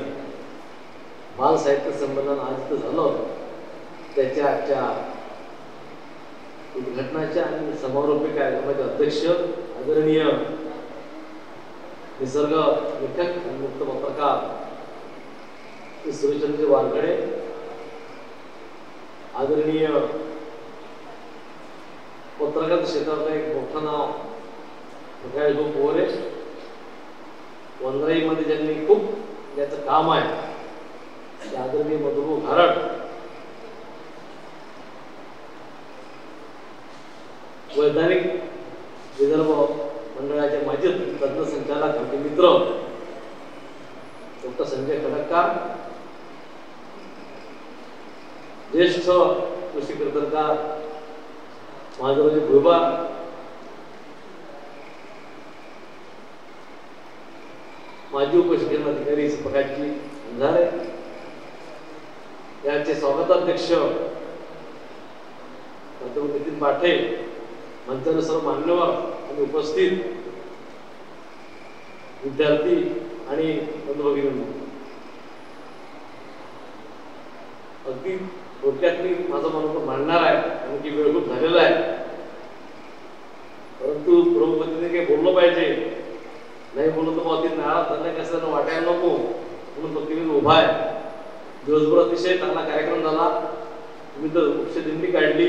बाल साहित्य संमेलन आज झालं होतं. त्याच्या आजच्या उद्घाटनाच्या आणि समारोपी कार्यक्रमाचे अध्यक्ष आदरणीय निसर्ग लेखक आणि मुक्त पत्रकार सुरेशचंद्र वारकडे, आदरणीय पत्रकार क्षेत्रातलं एक मोठं नाव प्रकाश भाऊ पोहरे, वनराईमध्ये ज्यांनी खूप ज्याचं काम आहे आदरणीय मधुभाऊ घारट, वैधानिक विदर्भ मंडळाचे माजी तज्ञ संचालक आमचे मित्र डॉक्टर संजय खडक्कार, ज्येष्ठ कृषी कीर्तनकार महादेवजी भुईबा, माजी उपशिक्षण अधिकारी प्रकाशजी अंधारे, याचे स्वागताध्यक्ष पाठे, मंचावर सर्व मान्यवर आणि उपस्थित विद्यार्थी आणि बंधू भगिनींनो, अगदी थोडक्यात मी माझं मनोगत मांडणार आहे कारण की वेळ खूप झालेला आहे. परंतु प्रभूपतीने काही बोललं पाहिजे, नाही बोललं तर मग ती नाराज झालं कसं वाटायला नको म्हणून फक्त मी उभा आहे. दिवसभर अतिशय चांगला कार्यक्रम झाला. तुम्ही तर वृक्षदिंडी काढली,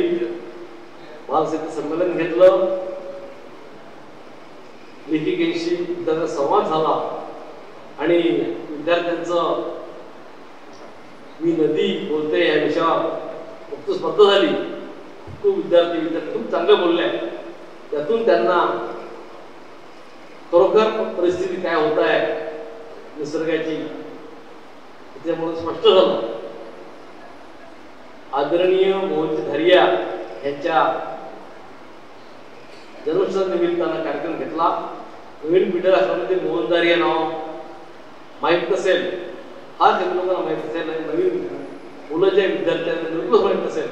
बालसाहित्य संमेलन घेतलं, लेखिकेशी विद्यार्थ्यांचा संवाद झाला आणि विद्यार्थ्यांचं मी नदी बोलते या विषयावर फक्त स्पर्धा झाली. खूप विद्यार्थी खूप चांगले बोलले. त्यातून त्यांना खरोखर परिस्थिती काय होत आहे निसर्गाची त्यामुळे स्पष्ट झालं. आदरणीय मोहनजी धारिया यांच्या जन्मदिवसा निमित्तानं कार्यक्रम घेतला. नवीन पिढीला असल्यामध्ये मोहन धारिया नाव माहीत नसेल, हा काही लोकांना माहीत असेल, नवीन मुलाच्या विद्यार्थ्यांना नवीनच माहीत नसेल.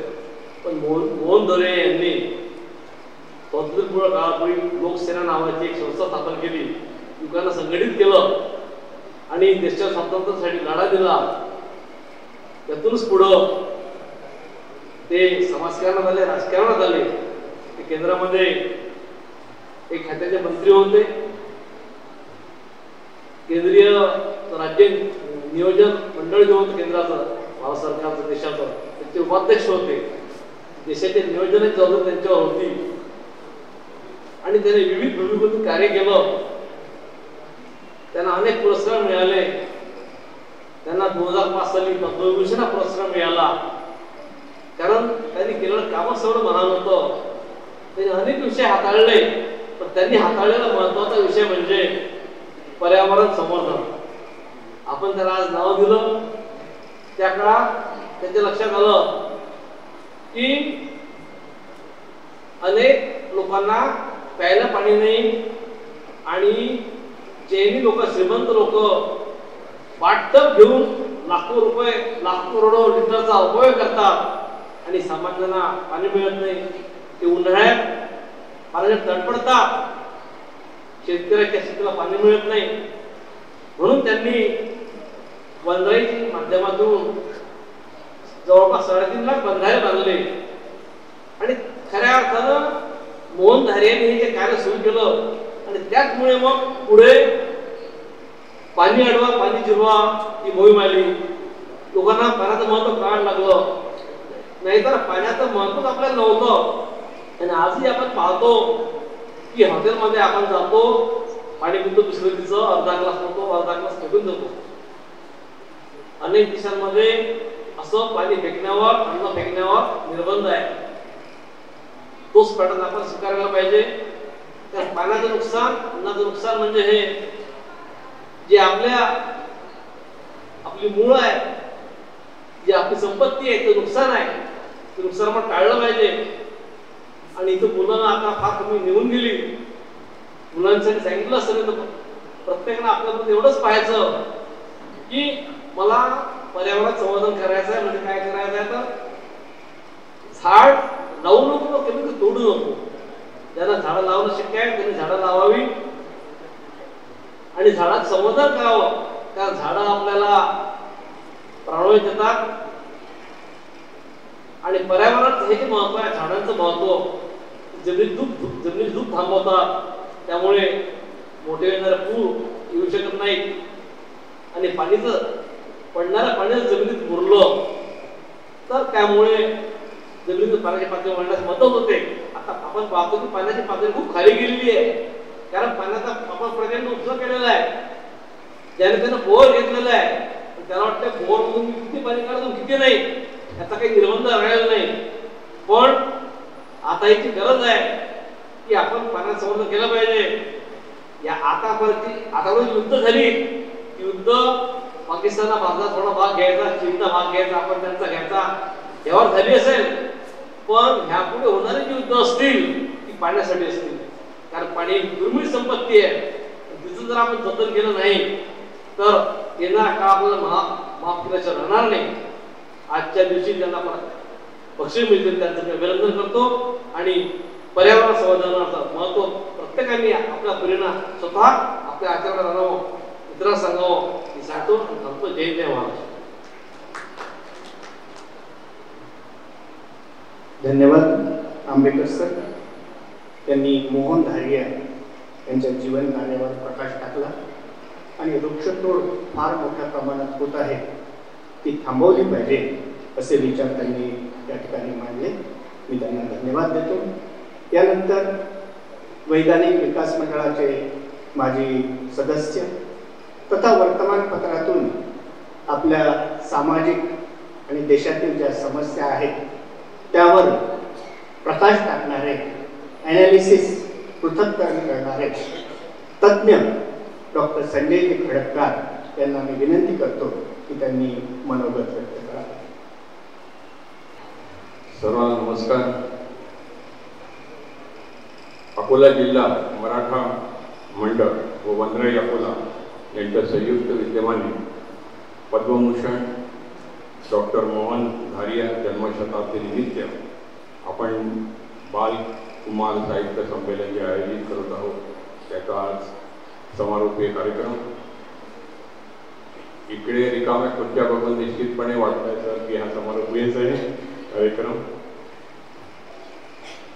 पण मोहन धारिया यांनी स्वातंत्र्यपूर्व काळापूर्वी लोकसेना नावाची एक संस्था स्थापन केली, युवकांना संघटित केलं आणि देशाच्या स्वातंत्र्यासाठी लढा दिला. त्यातूनच पुढं ते समाजकारणात आले, राजकारणात आले. ते केंद्रामध्ये एक खात्याचे मंत्री होते, केंद्रीय राज्य नियोजन मंडळ जे होतं केंद्राचं, भारत सरकारचं देशाचं, त्याचे उपाध्यक्ष होते. देशाच्या नियोजनाची जबाबदारी त्यांच्यावर होती आणि त्याने विविध भूमिकेतून कार्य केलं. त्यांना अनेक पुरस्कार मिळाले. त्यांना 2005 साली पद्मविभूषण हा पुरस्कार मिळाला. कारण त्यांनी केलेलं कामच एवढं महान होतं. त्यांनी अनेक विषय हाताळले, पण त्यांनी हाताळलेला महत्वाचा विषय म्हणजे पर्यावरण संवर्धन. आपण त्याला आज नाव दिलं. त्या काळात त्यांच्या लक्षात आलं की अनेक लोकांना प्यायला पाणी नाही आणि चैनी लोक, श्रीमंत लोक वाटप घेऊन लाखो रुपये, लाखो करोडो लिटरचा उपयोग करतात आणि सामान्यांना पाणी मिळत नाही. ते उन्हाळ्यात पाण्यात तडपडतात, शेतकऱ्याच्या शेतीला पाणी मिळत नाही. म्हणून त्यांनी बंधाऱ्याच्या माध्यमातून जवळपास 3.5 लाख बंधारे बांधले आणि खऱ्या अर्थानं मोहन धारियांनी हे जे कार्य सुरू केलं आणि त्याचमुळे मग पुढे पाणी अडवा पाणी जिरवा ही मोहीम आली. लोकांना पाण्याचं महत्व कळायला लागलं. नाहीतर पाण्याचं महत्वच आपल्याला नव्हतं. आणि आजही आपण पाहतो की हॉटेलमध्ये आपण जातो, पाणी पितो, दुसऱ्या दिवशी अर्धा ग्लास पितो, अर्धा ग्लास फेकून जातो. अनेक देशांमध्ये असं पाणी फेकण्यावर, अन्न फेकण्यावर निर्बंध आहे. तोच पॅटर्न आपण स्वीकारला पाहिजे. तर पाण्याचं नुकसान, अन्नाचं नुकसान म्हणजे हे जे आपली मूळ आहे, जी आपली संपत्ती आहे, ते नुकसान आहे. ते नुकसान आपण टाळलं पाहिजे. आणि इथं मुलांना आता फार कमी निघून गेली. मुलांसाठी सांगितलं असतं तर प्रत्येकानं आपल्यामध्ये एवढंच पाहायचं की मला पर्यावरण संवर्धन करायचं आहे. म्हणजे काय करायचं आहे तर झाड लावू नको, कमी तोडू नको. ज्यांना झाडं लावणं शक्य आहे त्यांनी झाडं लावावी आणि झाडात संवर्धन करावं. कारण झाडं आपल्याला प्राणवायू देतात आणि पर्यावरणाचं हे जे महत्व आहे, झाडांचं महत्व, जमिनीत धूप थांबवतात. त्यामुळे मोठे येणारे पूर येऊ शकत नाहीत आणि पडणाऱ्या पाण्याचं जमिनीत मुरलं तर त्यामुळे जमिनीतून पाण्याची पातळी वाढण्यास मदत होते. आता आपण पाहतो की पाण्याची पातळी खूप खाली गेलेली आहे. कारण पाण्याचा आपण प्रचंड उपयोग केलेला आहे. ज्याने त्यानं बोर घेतलेला आहे, त्याला वाटतं बोर मधून किती पाणी काढतो किती नाही, याचा काही निर्बंध राहिलेला नाही. पण आता याची गरज आहे की आपण पाण्याचं संवर्धन केलं पाहिजे. या आतापर्यंत युद्ध झाली, युद्ध पाकिस्तानला भारतात थोडा भाग घ्यायचा, चीनचा भाग घ्यायचा, आपण त्यांचा घ्यायचा, यावर झाली असेल. पण ह्यापुढे होणारे जे युद्ध असतील ती पाण्यासाठी असतील. कारण पाणी दुर्मिळ संपत्ती आहे. तिचं जर आपण जतन केलं नाही तर येणारा काळ आपल्याला माफ केल्याशिवाय राहणार नाही. आजच्या दिवशी त्यांना बक्षीस मिळतील त्यांचं मी अभिनंदन करतो आणि पर्यावरण संवर्धनाचं महत्त्व प्रत्येकाने आपल्या परीने स्वतः आपल्या आचरणात आणावं, इतरांना सांगावं ही सांगतो आणि थांबतो. जय जय महाराष्ट्र. धन्यवाद आंबेकर सर. त्यांनी मोहन धारिया यांच्या जीवन कार्यावर प्रकाश टाकला आणि वृक्षतोड फार मोठ्या प्रमाणात होत आहे, ती थांबवली पाहिजे असे विचार त्यांनी त्या ठिकाणी मांडले. मी त्यांना धन्यवाद देतो. यानंतर वैधानिक विकास मंडळाचे माजी सदस्य तथा वर्तमानपत्रातून आपल्या सामाजिक आणि देशातील ज्या समस्या आहेत त्यावर प्रकाश टाकणारे, ॲनालिसिस पृथक्करण करणारे तज्ज्ञ डॉक्टर संजय खडककार यांना मी विनंती करतो की त्यांनी मनोगत व्यक्त करावे. सर्वांना नमस्कार. अकोला जिल्हा मराठा मंडळ व वनराई अकोला यांच्या संयुक्त विद्यमाने पद्मभूषण डॉक्टर मोहन धारिया जन्मशताब्दी निमित्त आपण बाल कुमार साहित्य संमेलन जे आयोजित करत आहोत त्याचा आज समारोपीय कार्यक्रम. इकडे रिकाम्या खुर्च्या बघून निश्चितपणे वाटतं की हा समारोपीयच आहे कार्यक्रम.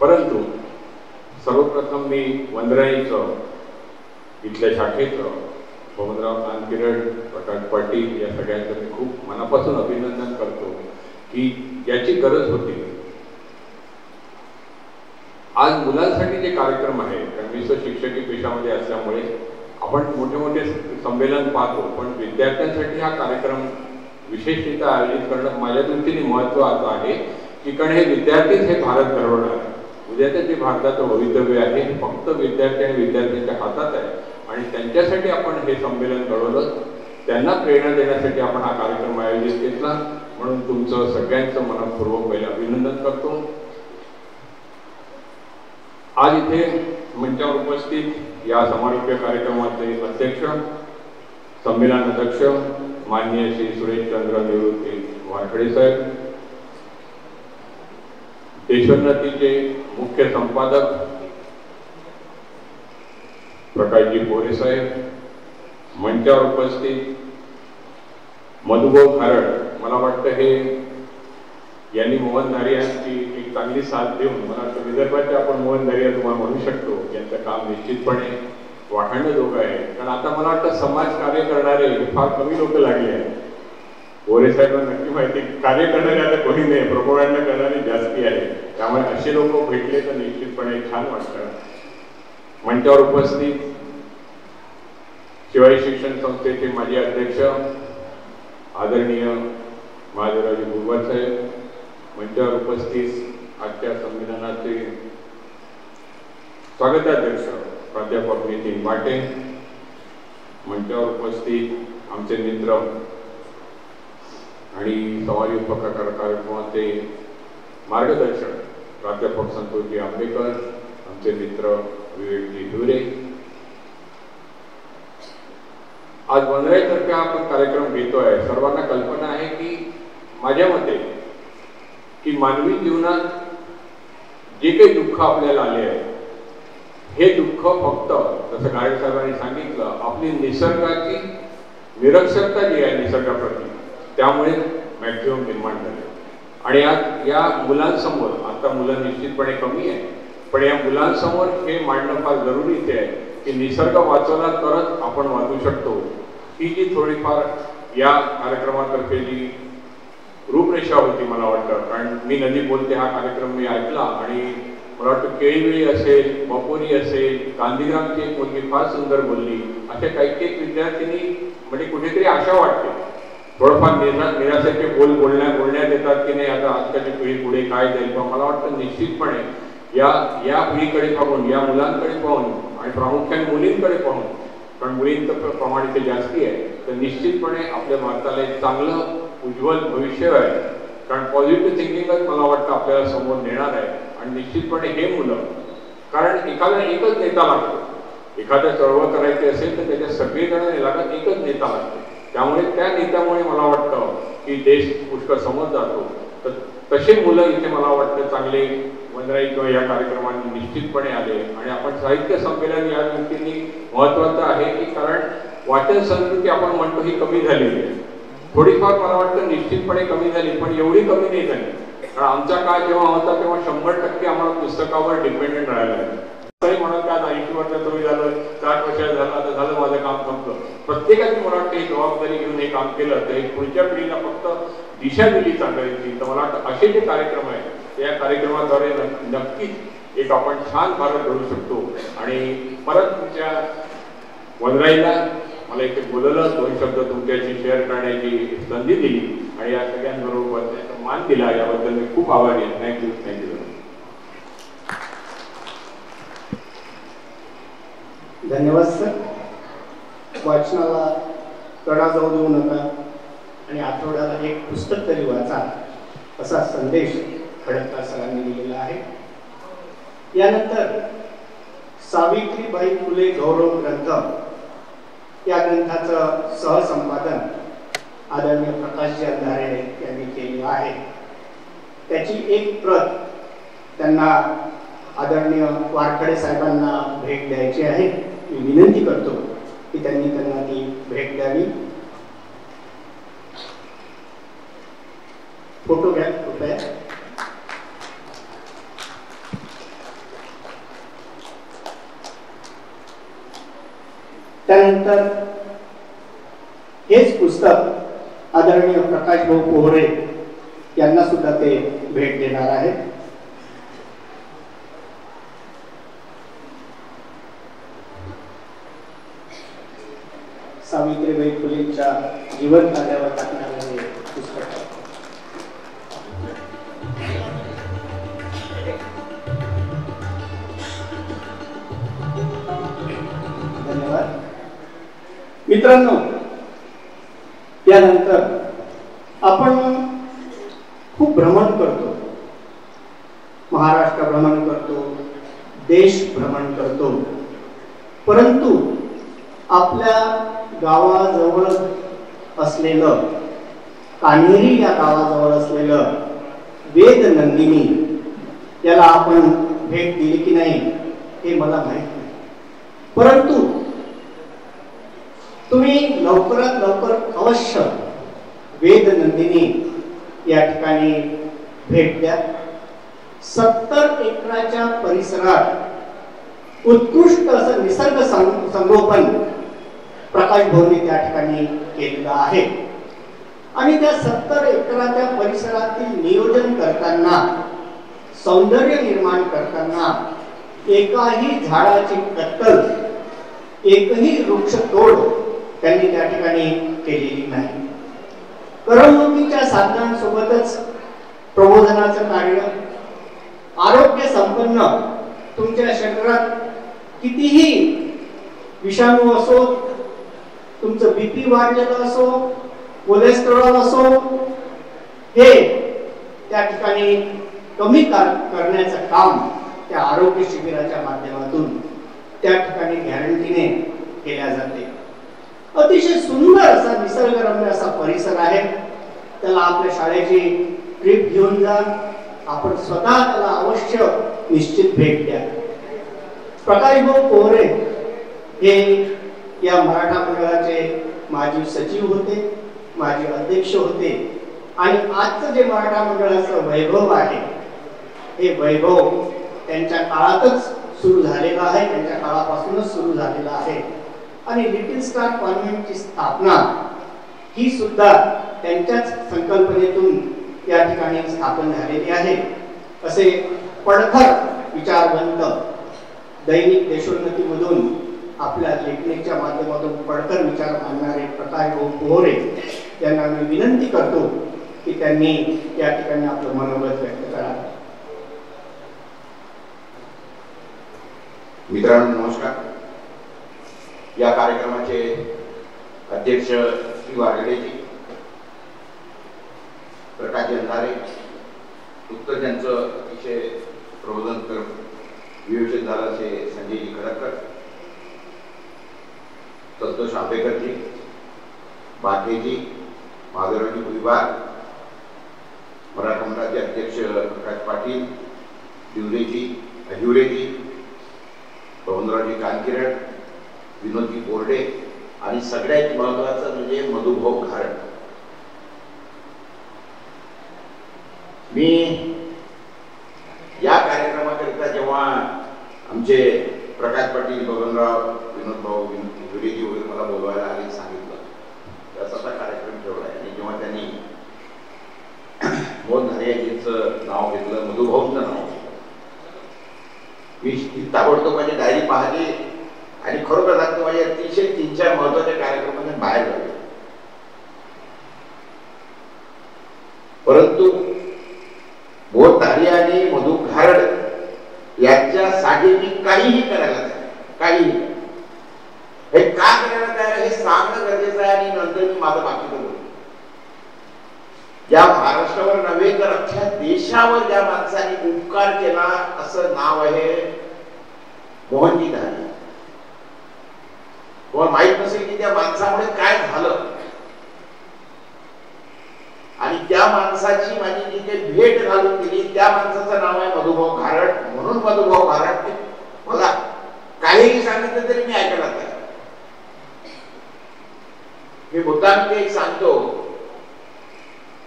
परंतु सर्वप्रथम मी वनराईचं इथल्या शाखेचं पवनराव तानकिरड, प्रकाश पाटील या सगळ्यांचं मी खूप मनापासून अभिनंदन करतो की याची गरज होती. आज मुलांसाठी जे कार्यक्रम आहे, कारण मी शिक्षकी पेशामध्ये असल्यामुळे आपण मोठे मोठे संमेलन पाहतो, पण विद्यार्थ्यांसाठी हा कार्यक्रम विशेषतः आयोजित करणं माझ्या दृष्टीने महत्त्वाचं आहे की कारण हे विद्यार्थीच हे भारत घडवणार आहे. उद्याचं जे भारताचं भवितव्य आहे हे फक्त विद्यार्थी आणि विद्यार्थ्यांच्या हातात आहे आणि त्यांच्यासाठी आपण हे संमेलन घडवलं, त्यांना प्रेरणा देण्यासाठी आपण हा कार्यक्रम आयोजित केला. म्हणून तुमचं सगळ्यांचं मनपूर्वक पहिले अभिनंदन करतो. आज इथे मंचावर उपस्थित या समारोपीय कार्यक्रमाचे अध्यक्ष, संमेलन अध्यक्ष माननीय श्री सुरेशचंद्र निवृत्ती वानखडे साहेब, देशोन्नतीचे मुख्य संपादक प्रकाशजी पोरे साहेब, मंचावर उपस्थित मधुभाऊ खारड, मला वाटतं हे यांनी मोहन धारियांची एक चांगली साथ देऊन मला वाटतं विदर्भाचे आपण मोहन धारिया तुम्हाला म्हणू शकतो. यांचं काम निश्चितपणे वाखाणण्याजोगं आहे, कारण आता मला वाटतं समाज कार्य करणारे फार कमी लोक लागले आहेत. पोरे साहेबांना नक्की माहिती कार्य करणारे आता कोणी नाही, प्रोपोगंडा करणारे जास्ती आहे. त्यामुळे असे लोक भेटले तर निश्चितपणे छान वाटतं. मंचावर उपस्थित शिवाजी शिक्षण संस्थेचे माजी अध्यक्ष आदरणीय महादेवराजे भुजबळ साहेब, मंचावर उपस्थित आजच्या संमेलनाचे स्वागताध्यक्ष प्राध्यापक नितीन वाटे, मंचावर उपस्थित आमचे मित्र आणि समाज उपकार कार्यक्रमाचे मार्गदर्शक प्राध्यापक संतोषजी आंबेकर, आमचे मित्र विवेकजी हिवरे. आज वनराईतर्फे आपण कार्यक्रम घेतोय. सर्वांना कल्पना आहे की माझ्या मते की मानवी जीवनात जे काही दुःख आपल्याला आले आहे हे दुःख फक्त जसं गायक साहेबांनी सांगितलं आपली निसर्गाची निरक्षरता जी आहे निसर्गाप्रती त्यामुळे मॅक्झिमम निर्माण झाले. आणि आज या मुलांसमोर, आता मुलं निश्चितपणे कमी आहे, पण या मुलांसमोर हे मांडणं फार जरुरीच आहे की निसर्ग वाचवला तरच आपण वाचू शकतो. ही जी थोडीफार या कार्यक्रमातर्फे जी रूपरेषा होती मला वाटतं, कारण मी नदी बोलते हा कार्यक्रम मी ऐकला आणि मला वाटतं केळीवेळी असेल, बपोरी असेल, गांधीग्रामची एक मुलगी फार सुंदर बोलली. अशा काही विद्यार्थ्यांनी म्हणजे कुठेतरी आशा वाटते. थोडंफार निराशेचे बोलण्यात येतात की नाही आता आजकालची पिढी पुढे काय जाईल, पण मला वाटतं निश्चितपणे या पिढीकडे पाहून, या मुलांकडे पाहून आणि प्रामुख्याने मुलींकडे पाहून, कारण मुलींचं प्रमाण इथे जास्ती आहे, तर निश्चितपणे आपल्या भारताला एक चांगलं उज्ज्वल भविष्य आहे. कारण पॉझिटिव्ह थिंकिंगच मला वाटतं आपल्याला समोर नेणार आहे. आणि निश्चितपणे हे मुलं, कारण एखादा एकच नेता लागतो, एखाद्या चळवळ करायची असेल तर त्याच्या सगळीजण लागत एकच नेता लागतो. त्यामुळे त्या नेत्यामुळे मला वाटतं की देश पुष्कळ समोर जातो. तर तसे मुलं इथे मला वाटतं चांगले वनराई किंवा या कार्यक्रमांनी निश्चितपणे आले. आणि आपण साहित्य संमेलन या दृष्टीने महत्त्वाचं आहे की कारण वाचन संस्कृती आपण म्हणतो ही कमी झालेली आहे. थोडीफार मला वाटतं निश्चितपणे कमी झाली, पण एवढी कमी नाही झाली. कारण आमचा काळ जेव्हा होता तेव्हा 100% आम्हाला पुस्तकावर डिपेंडेंट राहायला लागलं. तरी म्हणत का 80 वर्षाचं तुम्ही झालं, 60 वर्षाचं झालं, आता झालं माझं काम संपलं. प्रत्येकाने मला वाटतं ही जबाबदारी घेऊन हे काम केलं तर एक पुढच्या पिढीला फक्त दिशा दिली चांगली. तर मला वाटतं असे जे कार्यक्रम आहेत या कार्यक्रमाद्वारे नक्कीच एक आपण छान भारत घडू शकतो. आणि परत तुमच्या वनराईला मला इथे बोलवलं, 2 शब्द तुमच्याशी शेअर करण्याची संधी दिली आणि या सगळ्यांबरोबर बसण्याचा मान दिला, याबद्दल मी खूप आभारी आहे. थँक्यू. धन्यवाद सर. वाचनाला तडा जाऊ देऊ नका आणि आठवड्याला एक पुस्तक तरी वाचा असा संदेश खडककर सरांनी दिलेला आहे. यानंतर सावित्रीबाई फुले गौरव ग्रंथ या ग्रंथाचं सहसंपादन आदरणीय प्रकाशजी अंधारे यांनी केले आहे. त्याची एक प्रत त्यांना आदरणीय वारखडे साहेबांना भेट द्यायची आहे. मी विनंती करतो की त्यांनी त्यांना ती भेट द्यावी. फोटो घ्या कृपया. त्यानंतर हेच पुस्तक आदरणीय प्रकाशभाऊ पोहरे यांना सुद्धा ते भेट देणार आहेत. सावित्रीबाई फुलेंच्या जीवन कार्यावर टाकणारे हे पुस्तक. धन्यवाद मित्रांनो. यानंतर आपण खूप भ्रमण करतो, महाराष्ट्र भ्रमण करतो, देश भ्रमण करतो, परंतु आपल्या गावाजवळ असलेलं कान्हेरी या गावाजवळ असलेलं वेद नंदिनी याला आपण भेट दिली की नाही हे मला माहित नाही. परंतु तुम्ही लवकरात लवकर अवश्य वेद नंदिनी या ठिकाणी भेट द्या. 70 एकराच्या परिसरात उत्कृष्ट असं निसर्ग संगोपन प्रकाश भाऊंनी त्या ठिकाणी केलेलं आहे. आणि त्या 70 एकराच्या परिसरातील नियोजन करताना, सौंदर्य निर्माण करताना एकाही झाडाची कत्तल, एकही वृक्ष तोड त्यांनी त्या ठिकाणी केलेली नाही. करमणुकीच्या साधनांसोबतच प्रबोधनाचं कार्य, आरोग्य संपन्न तुमच्या शरीरात कितीही विषाणू असो, तुमचं बीपी वाढलेलं असो, कोलेस्टेरॉल असो, हे त्या ठिकाणी कमी करण्याचं काम त्या आरोग्य शिबिराच्या माध्यमातून त्या ठिकाणी गॅरंटीने केल्या जाते. अतिशय सुंदर असा निसर्गरम्य असा परिसर आहे. त्याला आपल्या शाळेची ट्रिप घेऊन जा, आपण स्वतः त्याला अवश्य निश्चित भेट द्या. प्रकाशभाऊ पोहरे हे या मराठा मंडळाचे माजी सचिव होते, माजी अध्यक्ष होते. आणि आजचं जे मराठा मंडळाचं वैभव आहे हे वैभव त्यांच्या काळातच सुरू झालेलं आहे, त्यांच्या काळापासूनच सुरू झालेलं आहे. आणि लिटिल स्टार कॉन्व्हेंटची स्थापना ही सुद्धा त्यांच्याच संकल्पनेतून या ठिकाणी स्थापन झालेली आहे. असे पडखर विचारवंत दैनिक देशोन्नतीमधून आपल्या लेखणीच्या माध्यमातून पडखर विचार मांडणारे प्रकाशभाऊ पोहरे यांना मी विनंती करतो की त्यांनी या ठिकाणी आपलं मनोगत व्यक्त करावं. मित्रांनो नमस्कार. या कार्यक्रमाचे अध्यक्ष श्री वारगडेजी, प्रकाशजी अंधारे, उत्तर ज्यांचं अतिशय प्रबोधन विवेचन झालं असे संजयजी खडककर, संतोष आंबेकरजी, बाकेजी, माधवरावजी भुईबार, मराठा मंडळाचे अध्यक्ष प्रकाश पाटील, हिवरेजी, पवनरावजी कानकिरड, विनोदजी बोर्डे आणि सगळ्यात महत्वाचं म्हणजे मधुभाऊ घारट. मी या कार्यक्रमाकरिता जेव्हा आमचे प्रकाश पाटील, बबनराव, विनोद भाऊ, हिवरेजी वगैरे मला बोलवायला आले, सांगितलं त्याचा कार्यक्रम ठेवला आहे. आणि जेव्हा त्यांनी मोहन धारियाजींचं नाव घेतलं, मधुभाऊंचं नाव घेतलं, मी ताबडतोब माझी डायरी पाहिली आणि खरोखर सांगतो माझे अतिशय 3-4 महत्वाच्या कार्यक्रमाने बाहेर झाले. परंतु मोहन धारिया आणि मधु घारट यांच्यासाठी मी काहीही करायला तयार, काहीही. हे का करायला तयार हे सांगणं गरजेचं आहे आणि नंतर मी माझं बाकी करू. या महाराष्ट्रावर नव्हे तर अख्ख्या देशावर ज्या माणसाने उपकार केला असं नाव आहे मोहनजी धारिया. तुम्हाला माहित नसेल की त्या माणसामुळे काय झालं आणि त्या माणसाची माझी जी काही भेट घालून दिली त्या माणसाचं नाव आहे मधुभाऊ घारट. म्हणून मधुभाऊ घारट मला काहीही सांगितलं तरी मी ऐकायला तयार. मी मुद्दाम ते एक सांगतो.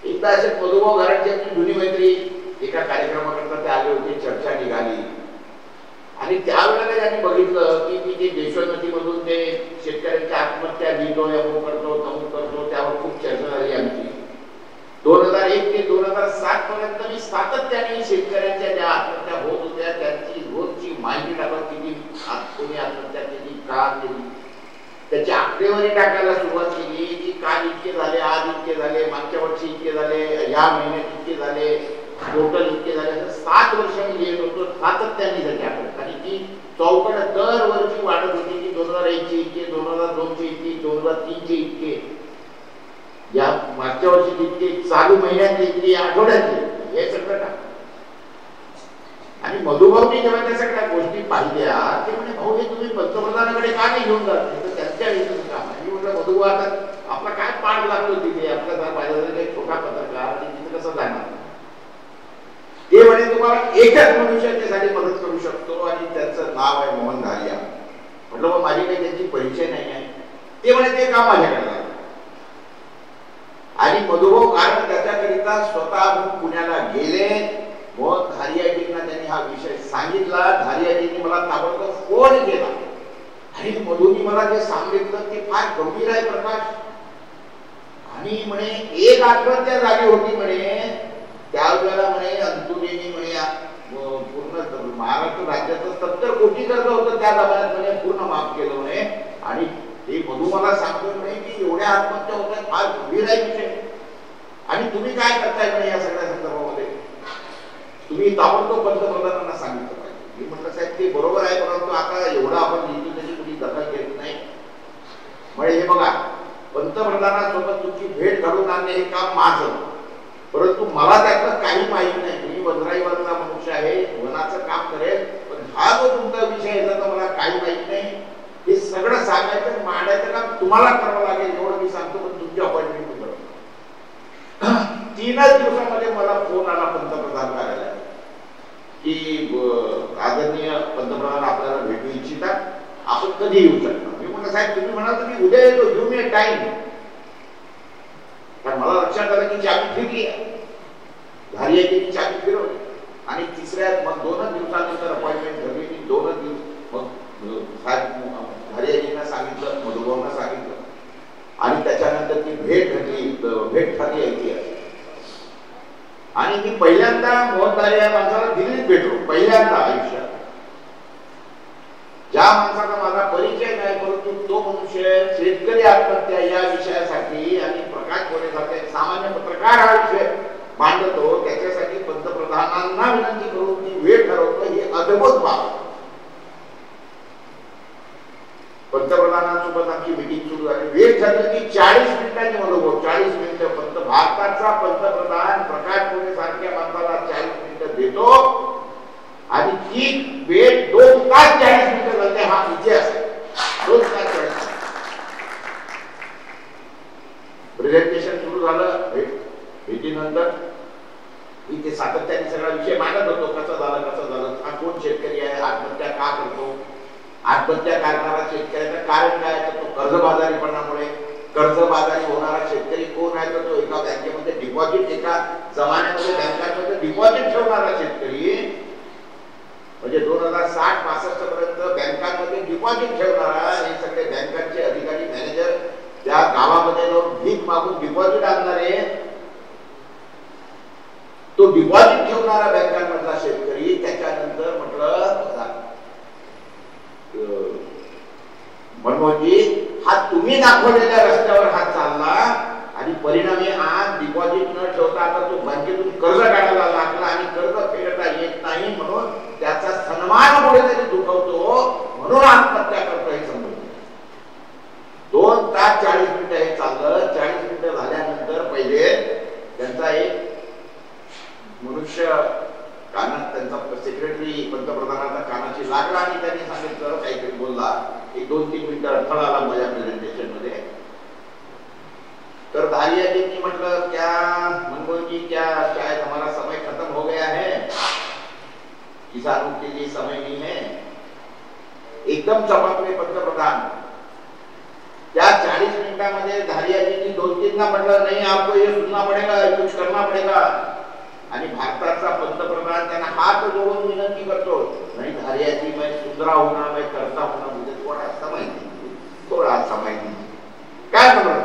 एकदा असे मधुभाऊ घारटची आपली जुनी मैत्री एका कार्यक्रमाकरता ते आले होते, चर्चा निघाली आणि त्यावेळेला त्यांनी बघितलं की मी जे देशोन्नतीमधून ते शेतकऱ्यांच्या आत्महत्या लिहितोय, अमुक करतो, तमुक करतो, त्यावर खूप चर्चा झाली आमची. 2001 ते 2007 पर्यंत मी सातत्याने शेतकऱ्यांच्या ज्या आत्महत्या होत होत्या त्यांची रोजची माहिती टाकत, किती कोणी आत्महत्या केली, का केली, त्याची आकडेवारी टाकायला सुरुवात केली की काल इतके झाले, आज इतके झाले, मागच्या वर्षी इतके झाले, या महिन्यात इतके झाले, टोटल इतके झाले. 7 वर्ष मी लिहित होतो सातत्याने त्याची आकडे. आणि ती चौकट दरवर्षी वाढत होती की 2001 चे इतके, 2002 चे इतके, 2003 चे इतके, या मागच्या वर्षी जितके, चालू महिन्यात इतके, आठवड्यातले, हे सगळं टाक. आणि मधुभाऊनी जेव्हा त्या सगळ्या गोष्टी पाहिल्या ते म्हणे, भाऊ हे तुम्ही पंतप्रधानाकडे का नाही घेऊन जात? तर त्यांच्या वेळेचं काम आहे. मी म्हटलं मधुभाऊ आता आपला काय पाठ लागतो तिथे, आपला पाहिजे एक छोटा पत्रकार आणि तिथे कसं जाणार? ते म्हणे तुम्हाला एकच मनुष्याच्यासाठी मदत करू शकतो आणि त्याचं नाव आहे मोहन धारिया. म्हटलं मग माझी काही त्यांची परिचय नाही आहे. ते म्हणे ते काम माझ्याकडे आहे. आणि मधुभाऊ घारट त्याच्याकरिता स्वतः पुण्याला गेले. मोहन धारियाजींना त्यांनी हा विषय सांगितला. धारियाजींनी मला ताबडतोब फोन केला आणि मधुनी मला जे सांगितलं ते फार गंभीर आहे प्रकाश. आणि म्हणे एक आत्महत्या झाली होती म्हणे, त्यावेळेला म्हणे अंतुलीनी म्हणे पूर्ण महाराष्ट्र राज्याचं 70 कोटी कर्ज होतं त्या जमान्यात म्हणे पूर्ण माफ केलं म्हणे. आणि हे मधु मला सांगतोय म्हणे की एवढ्या आत्महत्या होत्या, फार गंभीर आहे विषय. आणि तुम्ही काय करताय म्हणे या सगळ्या संदर्भामध्ये? तुम्ही ताबडतोब पंतप्रधानांना सांगितलं पाहिजे. मी म्हटलं साहेब ते बरोबर आहे, परंतु आता एवढं आपण लिहितो त्याची कुणी दखल घेत नाही. म्हणजे हे बघा, पंतप्रधानांसोबत तुमची भेट घडवून आणणे हे काम माझं, परंतु मला त्यातलं काही माहित नाही. तुम्ही वनराईवरचा मनुष्य आहे, वनाचं काम करेल, पण हा जो तुमचा विषय आहे त्याचा मला काही माहित नाही. हे सगळं सांगायचं, मांडायचं काम तुम्हाला करावं लागेल एवढं मी सांगतो. पण तुमची अपॉइंटमेंट करा. 3च दिवसामध्ये मला फोन आला पंतप्रधान कार्यालयात की आदरणीय पंतप्रधान आपल्याला भेटू इच्छिता, आपण कधी येऊ शकता? मी म्हटलं साहेब तुम्ही म्हणाल तर मी उद्या येतो, घेऊन ये टाइम. कारण मला लक्षात आलं की चाबी फिरली आहे. धारियाजींनी चाबी फिरवली आणि मग 2च दिवसानंतर अपॉइंटमेंट ठरली. 2च दिवस मग साहेब धारियाजींना सांगितलं, मधुभाऊंना सांगितलं आणि त्याच्यानंतर ती भेट ठरली ऐतिहासिक. आणि मी पहिल्यांदा मोहन धारिया माणसाला दिल्लीत भेटलो, पहिल्यांदा आयुष्यात. ज्या माणसाचा माझा परिचय नाही, परंतु तो मनुष्य शेतकरी आत्महत्या या विषयासाठी आणि प्रकाश कोरेसारखा एक सामान्य पत्रकार हा विषय मांडतो, त्याच्यासाठी पंतप्रधानांना विनंती करून ती वेळ ठरवतो, ही अद्भुत बाब. पंतप्रधानांसोबत आमची मीटिंग सुरू झाली. वेळ ठरली की 40 मिनिटांनी मधुभाऊ, 40 मिनिटं. भारताचा पंतप्रधान प्रकाश कोरे सारख्या माणसाला 40 मिनिटं देतो आणि ती वेळ 2 तास 40 मिनिटं झाली. हा इतिहास आहे. 2 तास 40. प्रेझेंटेशन सुरू झालं भेटीनंतर. आत्महत्या करणारा शेतकऱ्याचं कारण काय, तर तो कर्जबाजारीपणामुळे. कर्जबाजारी होणारा शेतकरी कोण आहे, तर तो एका बँकेमध्ये डिपॉझिट, एका जमान्यामध्ये बँकांमध्ये डिपॉझिट ठेवणारा शेतकरी, म्हणजे 2060-65 पर्यंत बँकांमध्ये डिपॉझिट ठेवणारा. हे सगळे बँकांचे अधिकारी मॅनेजर त्या गावामध्ये जाऊन भीक मागून डिपॉझिट आणणारे, तो डिपॉझिट ठेवणारा बँकांमधला शेतकरी. त्याच्यानंतर म्हटलं मनमोहनजी, हा तुम्ही दाखवलेल्या रस्त्यावर हा चालला आणि परिणामी आज डिपॉझिट न ठेवता आता तो बँकेतून कर्ज काढायला लागला आणि कर्ज फेडता येत नाही म्हणून त्याचा सन्मान कुठेतरी दुखवतो, म्हणून आत्महत्या करतो. हे समजून 2 तास 40 मिनिटं हे चाललं. 40 मिनिटं झाल्यानंतर पहिले त्यांचा एक मनुष्य कानात, त्यांचा सेक्रेटरी पंतप्रधानाचा कानाची लागला आणि त्यांनी सांगितलं, काहीतरी बोलला, 1-2-3 मिनिटं अडथळा आला माझ्या प्रेझेंटेशन मध्ये. तर धारियाजींनी म्हटलं, क्या मनमोहन जी, क्या शायद हमारा समय खत्म हो गया है, किसानों के लिए समय नहीं है. एकदम चमकले पंतप्रधान. त्या 40 मिनिटांमध्ये धारियाजींनी 2-3दा म्हटलं, नाही आपको ये सुनना पडेगा, कुछ करना पडेगा. आणि भारताचा पंतप्रधान त्यांना हात जोडून विनंती करतो, नाही धारियाजी, मैं सुंदरा होना, मैं करता होना, मुझे थोड़ा समय दीजिए, थोड़ा समय दीजिए. काय म्हणलं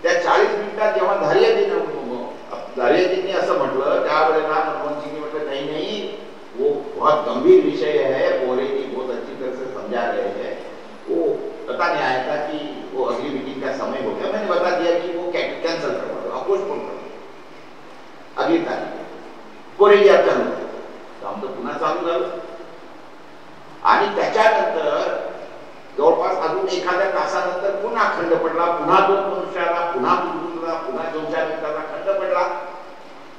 त्या 40 मिनिटात जेव्हा धारियाजींनी असं म्हटलं, त्यावेळेला मनमोहनसिंहनी म्हटलं, नहीं नहीं, वो बहुत गंभीर विषय है, बोरे जी बहुत अच्छी तरह से समझा रहे हैं, वो पता नहीं आया था कि वो अगली मीटिंग का समय हो गया, मैंने बता दिया कि वो कैंसिल करवा दो, अपोस्टपोन करो अगली तारीख. बोरेजी आज चालू काम तर पुन्हा चालू झालं. आणि त्याच्यानंतर जवळपास अजून एखाद्या तासानंतर पुन्हा खंड पडला, पुन्हा 2 मनुष्याला, पुन्हा बुलबुलला, पुन्हा 2-4 मिनिटाचा खंड पडला.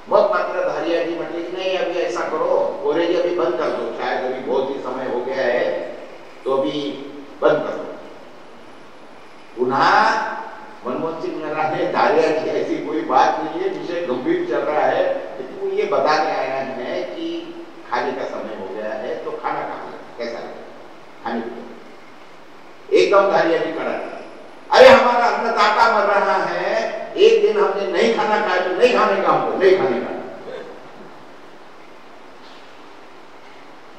मग मात्र धारियाजी म्हटले की नहीं, अभी ऐसा करो, बोरेजी अभी बंद कर दो, शायद अभी बहुत ही समय हो गया है, तो अभी बंद कर दो. पुन्हा मनमोहन सिंह ने रहा, धारियाजी ऐसी कोई बात नहीं है, विषय गंभीर चल रहा है, तो ये बताने आया है कि खाने का समय हो गया है, तो खाना खा, कैसा लगे खाने को. एकदम धारियाजी कड़ा, अरे हमारा अन्नदाता मर रहा है, एक दिन हमने नहीं खाना खाया तो नहीं खाने का, हमको नहीं खाने का.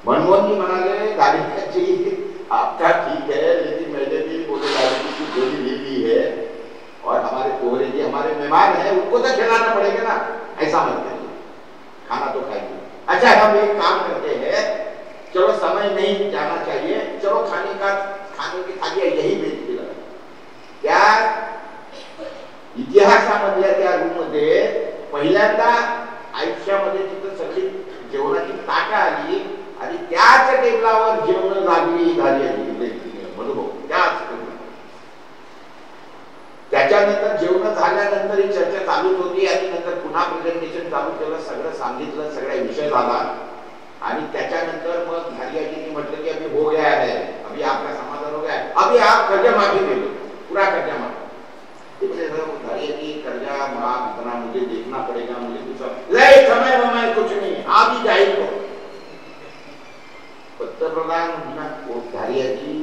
मनमोहन जी म्हणाले, धारियाजी आपका ठीक है, लेकिन मैंने भी बोले धारियाजी की गोली ले ली है और हमारे कोहरे जी हमारे मेहमान हैं, उनको तो खिलाना पड़ेगा ना, ऐसा मत करिए, खाना तो खाएंगे. अच्छा, हम एक काम करते हैं, चलो समय नहीं जाना चाहिए, चलो खाने की थाली यही भेज दिला. त्या इतिहासामधल्या त्या रूम मध्ये पहिल्यांदा आयुष्यामध्ये तिथं सगळी जेवणाची ताटं आली आणि त्याच टेबलावर जेवण लागली धारियाजी अनुभव. त्याच्यानंतर जेवण झाल्यानंतर ही चर्चा चालू होती आणि नंतर पुन्हा प्रेझेंटेशन चालू केलं, सगळं सांगितलं, सगळा विषय झाला. आणि त्याच्यानंतर मग धारियाजींनी म्हटलं की अभी हो गया है, अभी आपका समाधान हो गया है, अभी आप कर्जा माफी दे दो, पूरा कर्जा माफी. धारियाजी, कर्जा माफ इतना मुझे देखना पड़ेगा, मुझे कुछ नहीं, समय वमय कुछ नहीं, आप ही जाहिर करो. पंतप्रधान धारियाजी,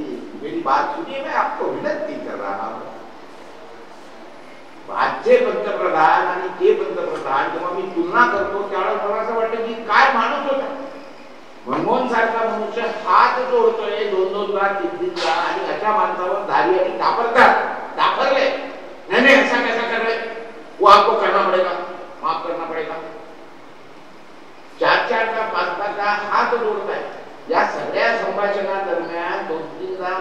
मेरी बात सुनिए, मैं आपको विनंती कर रहा हूं. आजचे पंतप्रधान आणि ते पंतप्रधान जेव्हा मी तुलना करतो त्यावेळेस मला असं वाटतं की काय माणूस होता. मनमोहन सारखा मनुष्य हात जोडतोय 2-2दा 3-3दा आणि अशा माणसावर धारियाजी दाफरले. नहीं, ऐसा कैसा कर रहे, वो आपको करना पड़ेगा, माफ करना पड़ेगा. 4-4दा 5दा हात जोडताय. या सगळ्या संभाषणादरम्यान 2-3दा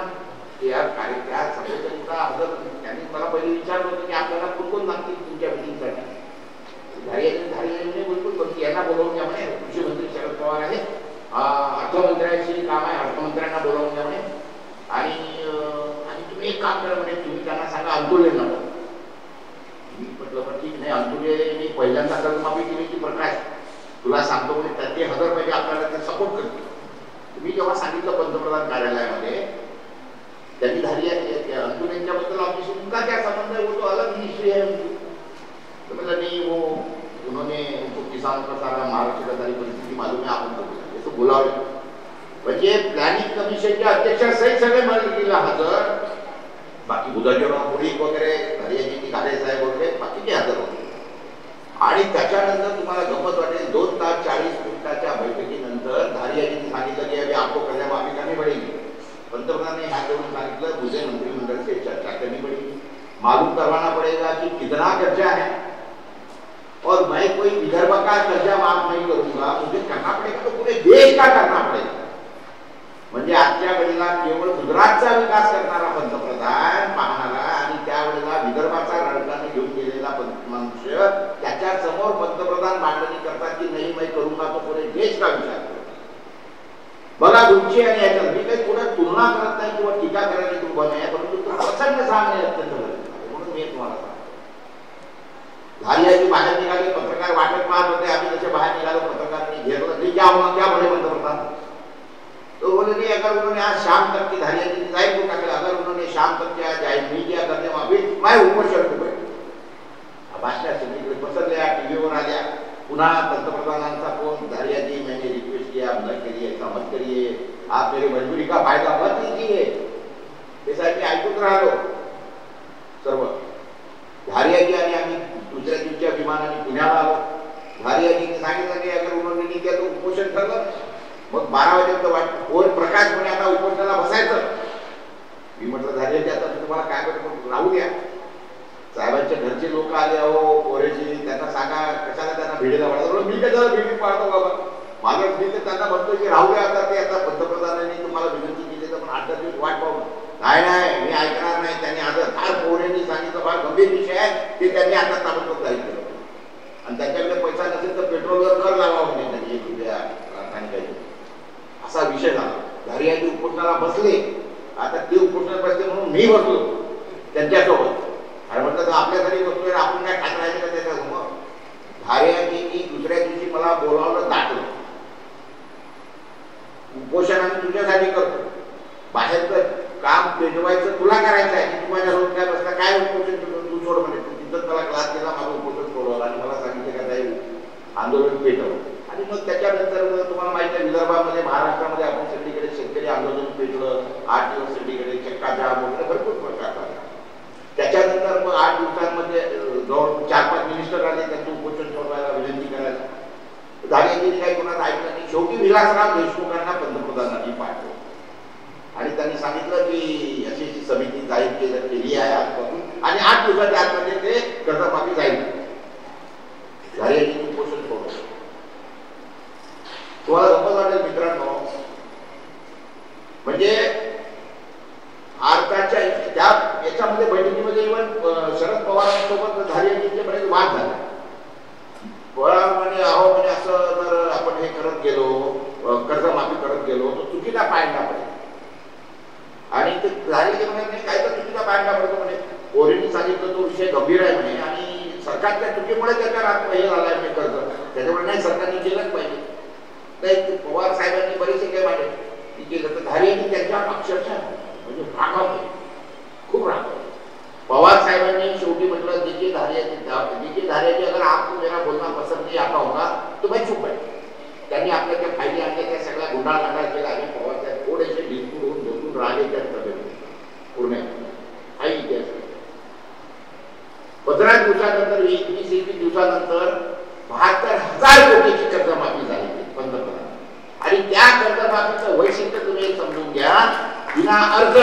त्यांनी मला पहिले विचारलं होतं की आपल्याला कोण लागतील तुमच्या मिटिंगसाठी. धारियाजीने बोलतो यांना बोलवून घ्या म्हणे, कृषी मंत्री शरद पवार आहे, अर्थमंत्र्यांशी काम आहे, अर्थमंत्र्यांना बोलवून घ्या म्हणे, आणि तुम्ही एक काम करा म्हणे, तुम्ही त्यांना सांगा अंतुलेंना बोला. मी म्हटलं पण ठीक नाही, अंतुलेंनी पहिल्यांदा कर्जमाफी केली की प्रकाश तुला सांगतो म्हणे 30,000 रुपये आपल्याला ते सपोर्ट करतील. मी जेव्हा सांगितलं पंतप्रधान कार्यालयामध्ये, त्यांनी अंतुलेंच्याबद्दल आपकी उनका क्या संबंध है, वो तो अलग मिनिस्ट्री है. तो मतलब नहीं, वो उन्होंने उनको किसानों का सारा महाराष्ट्र का सारी परिस्थिति मालूम है, आप उनको तो बुलाओ. म्हणजे प्लॅनिंग कमिशनच्या अध्यक्षासहित सगळे मंत्रीला हजर, बाकी बुधाजीराव मुळीक वगैरे, धारियाजी घाले साहेब वगैरे बाकीचे हजर होते. आणि त्याच्यानंतर तुम्हाला गंमत वाटेल 2 तास 40 मिनिटाच्या बैठकीनंतर धारियाजींनी सांगितलं की अभी आपको कर्जमाफी करनी पडेगी. पंतप्रधानांनी हात जोडून सांगितलं मुझे मंत्रिमंडल से चर्चा करनी पड़ेगी, मालूम करवाना पड़ेगा कि कितना कर्जा है और मैं कोई विदर्भ का कर्जा माफ नहीं करूंगा, मुझे करना पड़ेगा तो पूरे देश का करना पड़ेगा. म्हणजे आजच्या वेळेला केवळ गुजरातचा विकास करणारा पंतप्रधान पाहणारा आणि त्यावेळेला विदर्भाचा रडकाने घेऊन गेलेला मनुष्य त्याच्या समोर पंतप्रधान मांडणी करतात की नाही मैं करूंगा तो पूरे देश का विचार करतो. बघा तुमची आणि याच्यात मी काही पुढे तुलना करत नाही किंवा टीका करायला तू बने आहे, परंतु तो प्रसंग सांगणे अत्यंत गरजेचं आहे. म्हणून मी तुम्हाला सांगतो धारियाजी बाहेर निघाले, पत्रकार वाटत पाहत होते, आम्ही जसे बाहेर निघालो पत्रकारांनी घेरलं की क्या होना क्या बोले पंतप्रधान. तो बोले नहीं अगर उन्होंने आज शाम तक की धारियाजी ने जाहिर को कहा अगर उन्होंने शाम तक क्या जाहिर नहीं किया करने माफी मैं उपोषण को बैठ. भाषा सगळीकडे पसरल्या, टीव्हीवर आल्या, पुन्हा पंतप्रधानांचा फोन, धारियाजी मैंने रिक्वेस्ट किया आप न करिए, ऐसा मत करिए, आप मेरी मजबूरी का फायदा मत लीजिए. ते साहेब मी ऐकून राहिलो सर्व. धारियाजी आणि आम्ही दुसऱ्या दिवशीच्या विमानाने पुण्याला आलो. धारियाजीने सांगितलं की अगर उन्होंने नहीं किया तो उपोषण ठरलं. मग 12 वाजेपर्यंत वाट ओर प्रकाश म्हणे आता उपोषणाला बसायचं. मी म्हटलं धारियाजी आता मी तुम्हाला काय करतो राहू द्या, साहेबांच्या घरचे लोक आले अहो पोरेजी, त्यांना सांगा कशाला त्यांना भिडीला वाढवलं. मी कशाला भिडी पाहतो बाबा, माझं मी तर त्यांना म्हणतो की राहू द्या आता, ते आता पंतप्रधानांनी तुम्हाला विनंती केली तर पण 8 दिवस वाट पाहू. नाही मी ऐकणार नाही. त्यांनी आता फार पोरेंनी सांगितलं फार गंभीर विषय आहे ते त्यांनी आता ताबडतोब जाहीर केलं. आणि त्यांच्याकडे पैसा नसेल तर पेट्रोलवर कर लावा म्हणजे त्यांनी 1 रुपया काही असा विषय झाला. धारियाजी उपोषणाला बसले. आता ते उपोषणाला बसले म्हणून मी बसलो त्यांच्यासोबत. आणि म्हटलं आपल्यासाठी बसलोय आपण काय ठाकरायचे का त्याच्यासमोर. धारियाजींनी दुसऱ्या दिवशी मला बोलावलं, दाटलं. उपोषण आम्ही तुझ्यासाठी करतो, बाहेरचं काम पेटवायचं तुला करायचं आहे. तू माझ्यासोबत काय बसला काय उपोषण तू सोड म्हणे. तिथं मला क्लास केला, माझं उपोषण सोडवलं आणि मला सांगितलं का काही आंदोलन पेटवलं. आणि मग त्याच्यानंतर तुम्हाला माहिती आहे विदर्भामध्ये महाराष्ट्रामध्ये आपण सगळीकडे शेतकरी आंदोलन पेटलं. 8 दिवस सगळीकडे चक्काजाम वगैरे भरपूर प्रकार झाला. त्याच्यानंतर मग 8 दिवसांमध्ये जवळ 4-5 मिनिस्टर आले त्यांचं उपोषण सोडवायला विनंती करायला. धारियाजींनी काही कोणाला ऐकलं नाही. शेवटी विलासराव देशमुखांना पंतप्रधानांनी पाठवलं आणि त्यांनी सांगितलं की अशी समिती जाहीर केली आहे आजपासून आणि 8 दिवसाच्या आतमध्ये ते कर्जमाफी जाईल. धारियाजींनी उपोषण सोडलं. तुम्हाला गंमत वाटेल मित्रांनो, म्हणजे भारताच्या त्या याच्यामध्ये बैठकीमध्ये इव्हन शरद पवारांसोबत धारियाजींचे बरेच वाद झाले. पवार म्हणे अहो म्हणजे असं जर आपण हे करत गेलो, कर्जमाफी करत गेलो तर चुकीचा पायंडा पडेल. आणि ते धारियाजी म्हणे काय तर चुकीचा पायंडा पडतो म्हणे. पोरींनी सांगितलं तो विषय गंभीर आहे म्हणे आणि सरकारच्या चुकीमुळे त्याच्यावर हे झालाय म्हणे कर्ज, त्याच्यामुळे नाही सरकारने केलंच पाहिजे. नाही पवार साहेबांनी बरेचसे काही मांडले केलं तर धारियाजी त्यांच्या अक्षरशः म्हणजे रागावले, खूप रागावले. पवार साहेबांनी शेवटी म्हटलं देखिए धारियाजी अगर आपको मेरा बोलना पसंद नहीं आता होगा तो मैं चुप आहे. त्यांनी आपल्या त्या फायदे आणल्या, त्या सगळ्या गुंडाळांना केला आणि पवार साहेब थोडेसे डिस्पूट होऊन बसून राहिले त्या पूर्ण आई इतिहास. 15 दिवसानंतर 20-21 दिवसानंतर 72,000 कोटीची कर्जमाफी झाली पंतप्रधान. आणि त्या कर्जमाफीचं वैशिष्ट्य तुम्ही समजून घ्या. विना अर्ज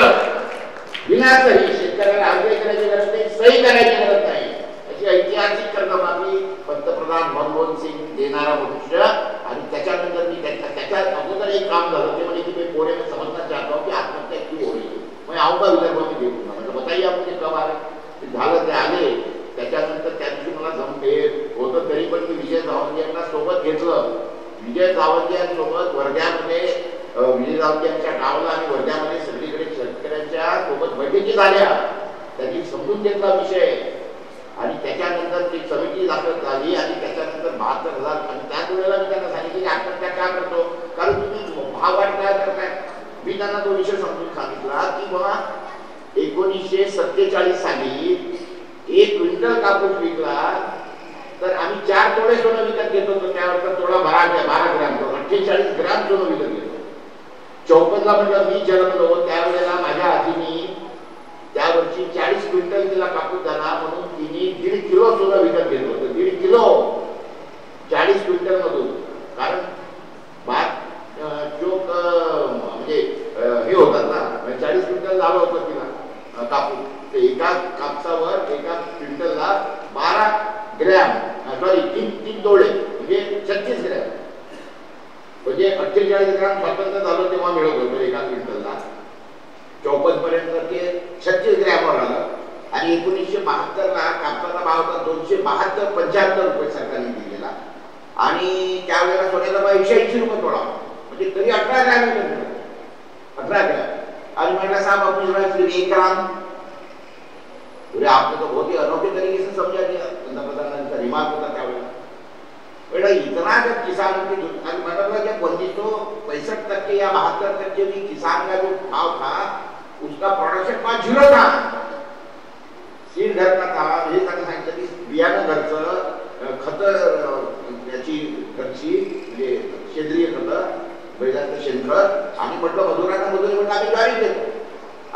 विना सही, शेतकऱ्याला अर्ज करायची गरज नाही, सही करायची गरज नाही, अशी ऐतिहासिक कर्जमाफी पंतप्रधान मनमोहन सिंग देणारा मनुष्य. आणि त्याच्यानंतर मी त्याच्या अगोदर एक काम झालं ते म्हणजे की मैं पुणे में समझना चाहता हूँ की आत्महत्या क्यों हो रही है, मैं आऊंगा विदर्भ में देखूंगा. म्हटलं बताइए आप मुझे कब आ रहे. झालं ते आले. त्याच्यानंतर त्या दिवशी मला जमते होतं तरी पण मी विजय सावंत यांना सोबत घेतलं. विजय सावंत यांसोबत वर्ध्यामध्ये विजय सावंत यांच्या गावाला आणि वर्ध्यामध्ये सगळीकडे शेतकऱ्यांच्या सोबत बैठकी झाल्या. त्यांनी समजून घेतला विषय आणि त्याच्यानंतर ती समिती दाखल झाली आणि त्याच्यानंतर 72,000. आणि त्याच वेळेला मी त्यांना सांगितलं की आत्महत्या का करतो, कारण तुम्ही भाववाढ काय करताय. मी त्यांना तो विषय समजून सांगितला की बाबा 1947 साली 1 क्विंटल कापूस विकला तर आम्ही 4 तोडे सोनं विकत घेत होतो. त्यावर तोडा 12 ग्रॅम 48 ग्राम सोनं विकत घेतो. 54ला म्हटलं मी जन्मलो त्यावेळेला माझ्या आजीनी त्यावर्षी 40 क्विंटल तिला कापूस झाला म्हणून तिने 1.5 किलो सुद्धा विकत घेतलं होतं. 1.5 किलो 40 क्विंटल मधून. कारण चोक म्हणजे हे होतात ना 40 क्विंटल झालं होतं तिला कापूस. ते एका कापसावर एका क्विंटलला 12 ग्रॅम सॉरी 3 तोडे म्हणजे 36 ग्रॅम म्हणजे 48 ग्रॅम स्वातंत्र्य झालं तेव्हा मिळत होतं एका क्विंटलला. 54 पर्यंत ते 36 ग्रॅमवर आलं आणि 1972ला कापसाचा भाव होता 275 रुपये सरकारने दिलेला आणि त्यावेळेला सोन्याचा भाव 180 रुपये तोडा म्हणजे तरी 18 ग्रॅम 18 ग्रॅम. आणि म्हटलं साहब अपनी 1 ग्राम बोले आपने तो बहुत ही अनोखे तरीके से समझा दिया. पंतप्रधानांचा रिमार्क होता त्यावेळेला. बेटा इतना जब किसान की मतलब जब 1965% या 72% भी किसान का जो भाव था उसका प्रोडक्शन कॉस्ट 0 था. सीड घर का था. हे सांगितलं की बियाणं घरचं खत याची घरची म्हणजे सेंद्रिय खत बैलाचं शेणखत आणि म्हटलं मजुरांना मजुरी म्हटलं आम्ही ज्वारी देतो.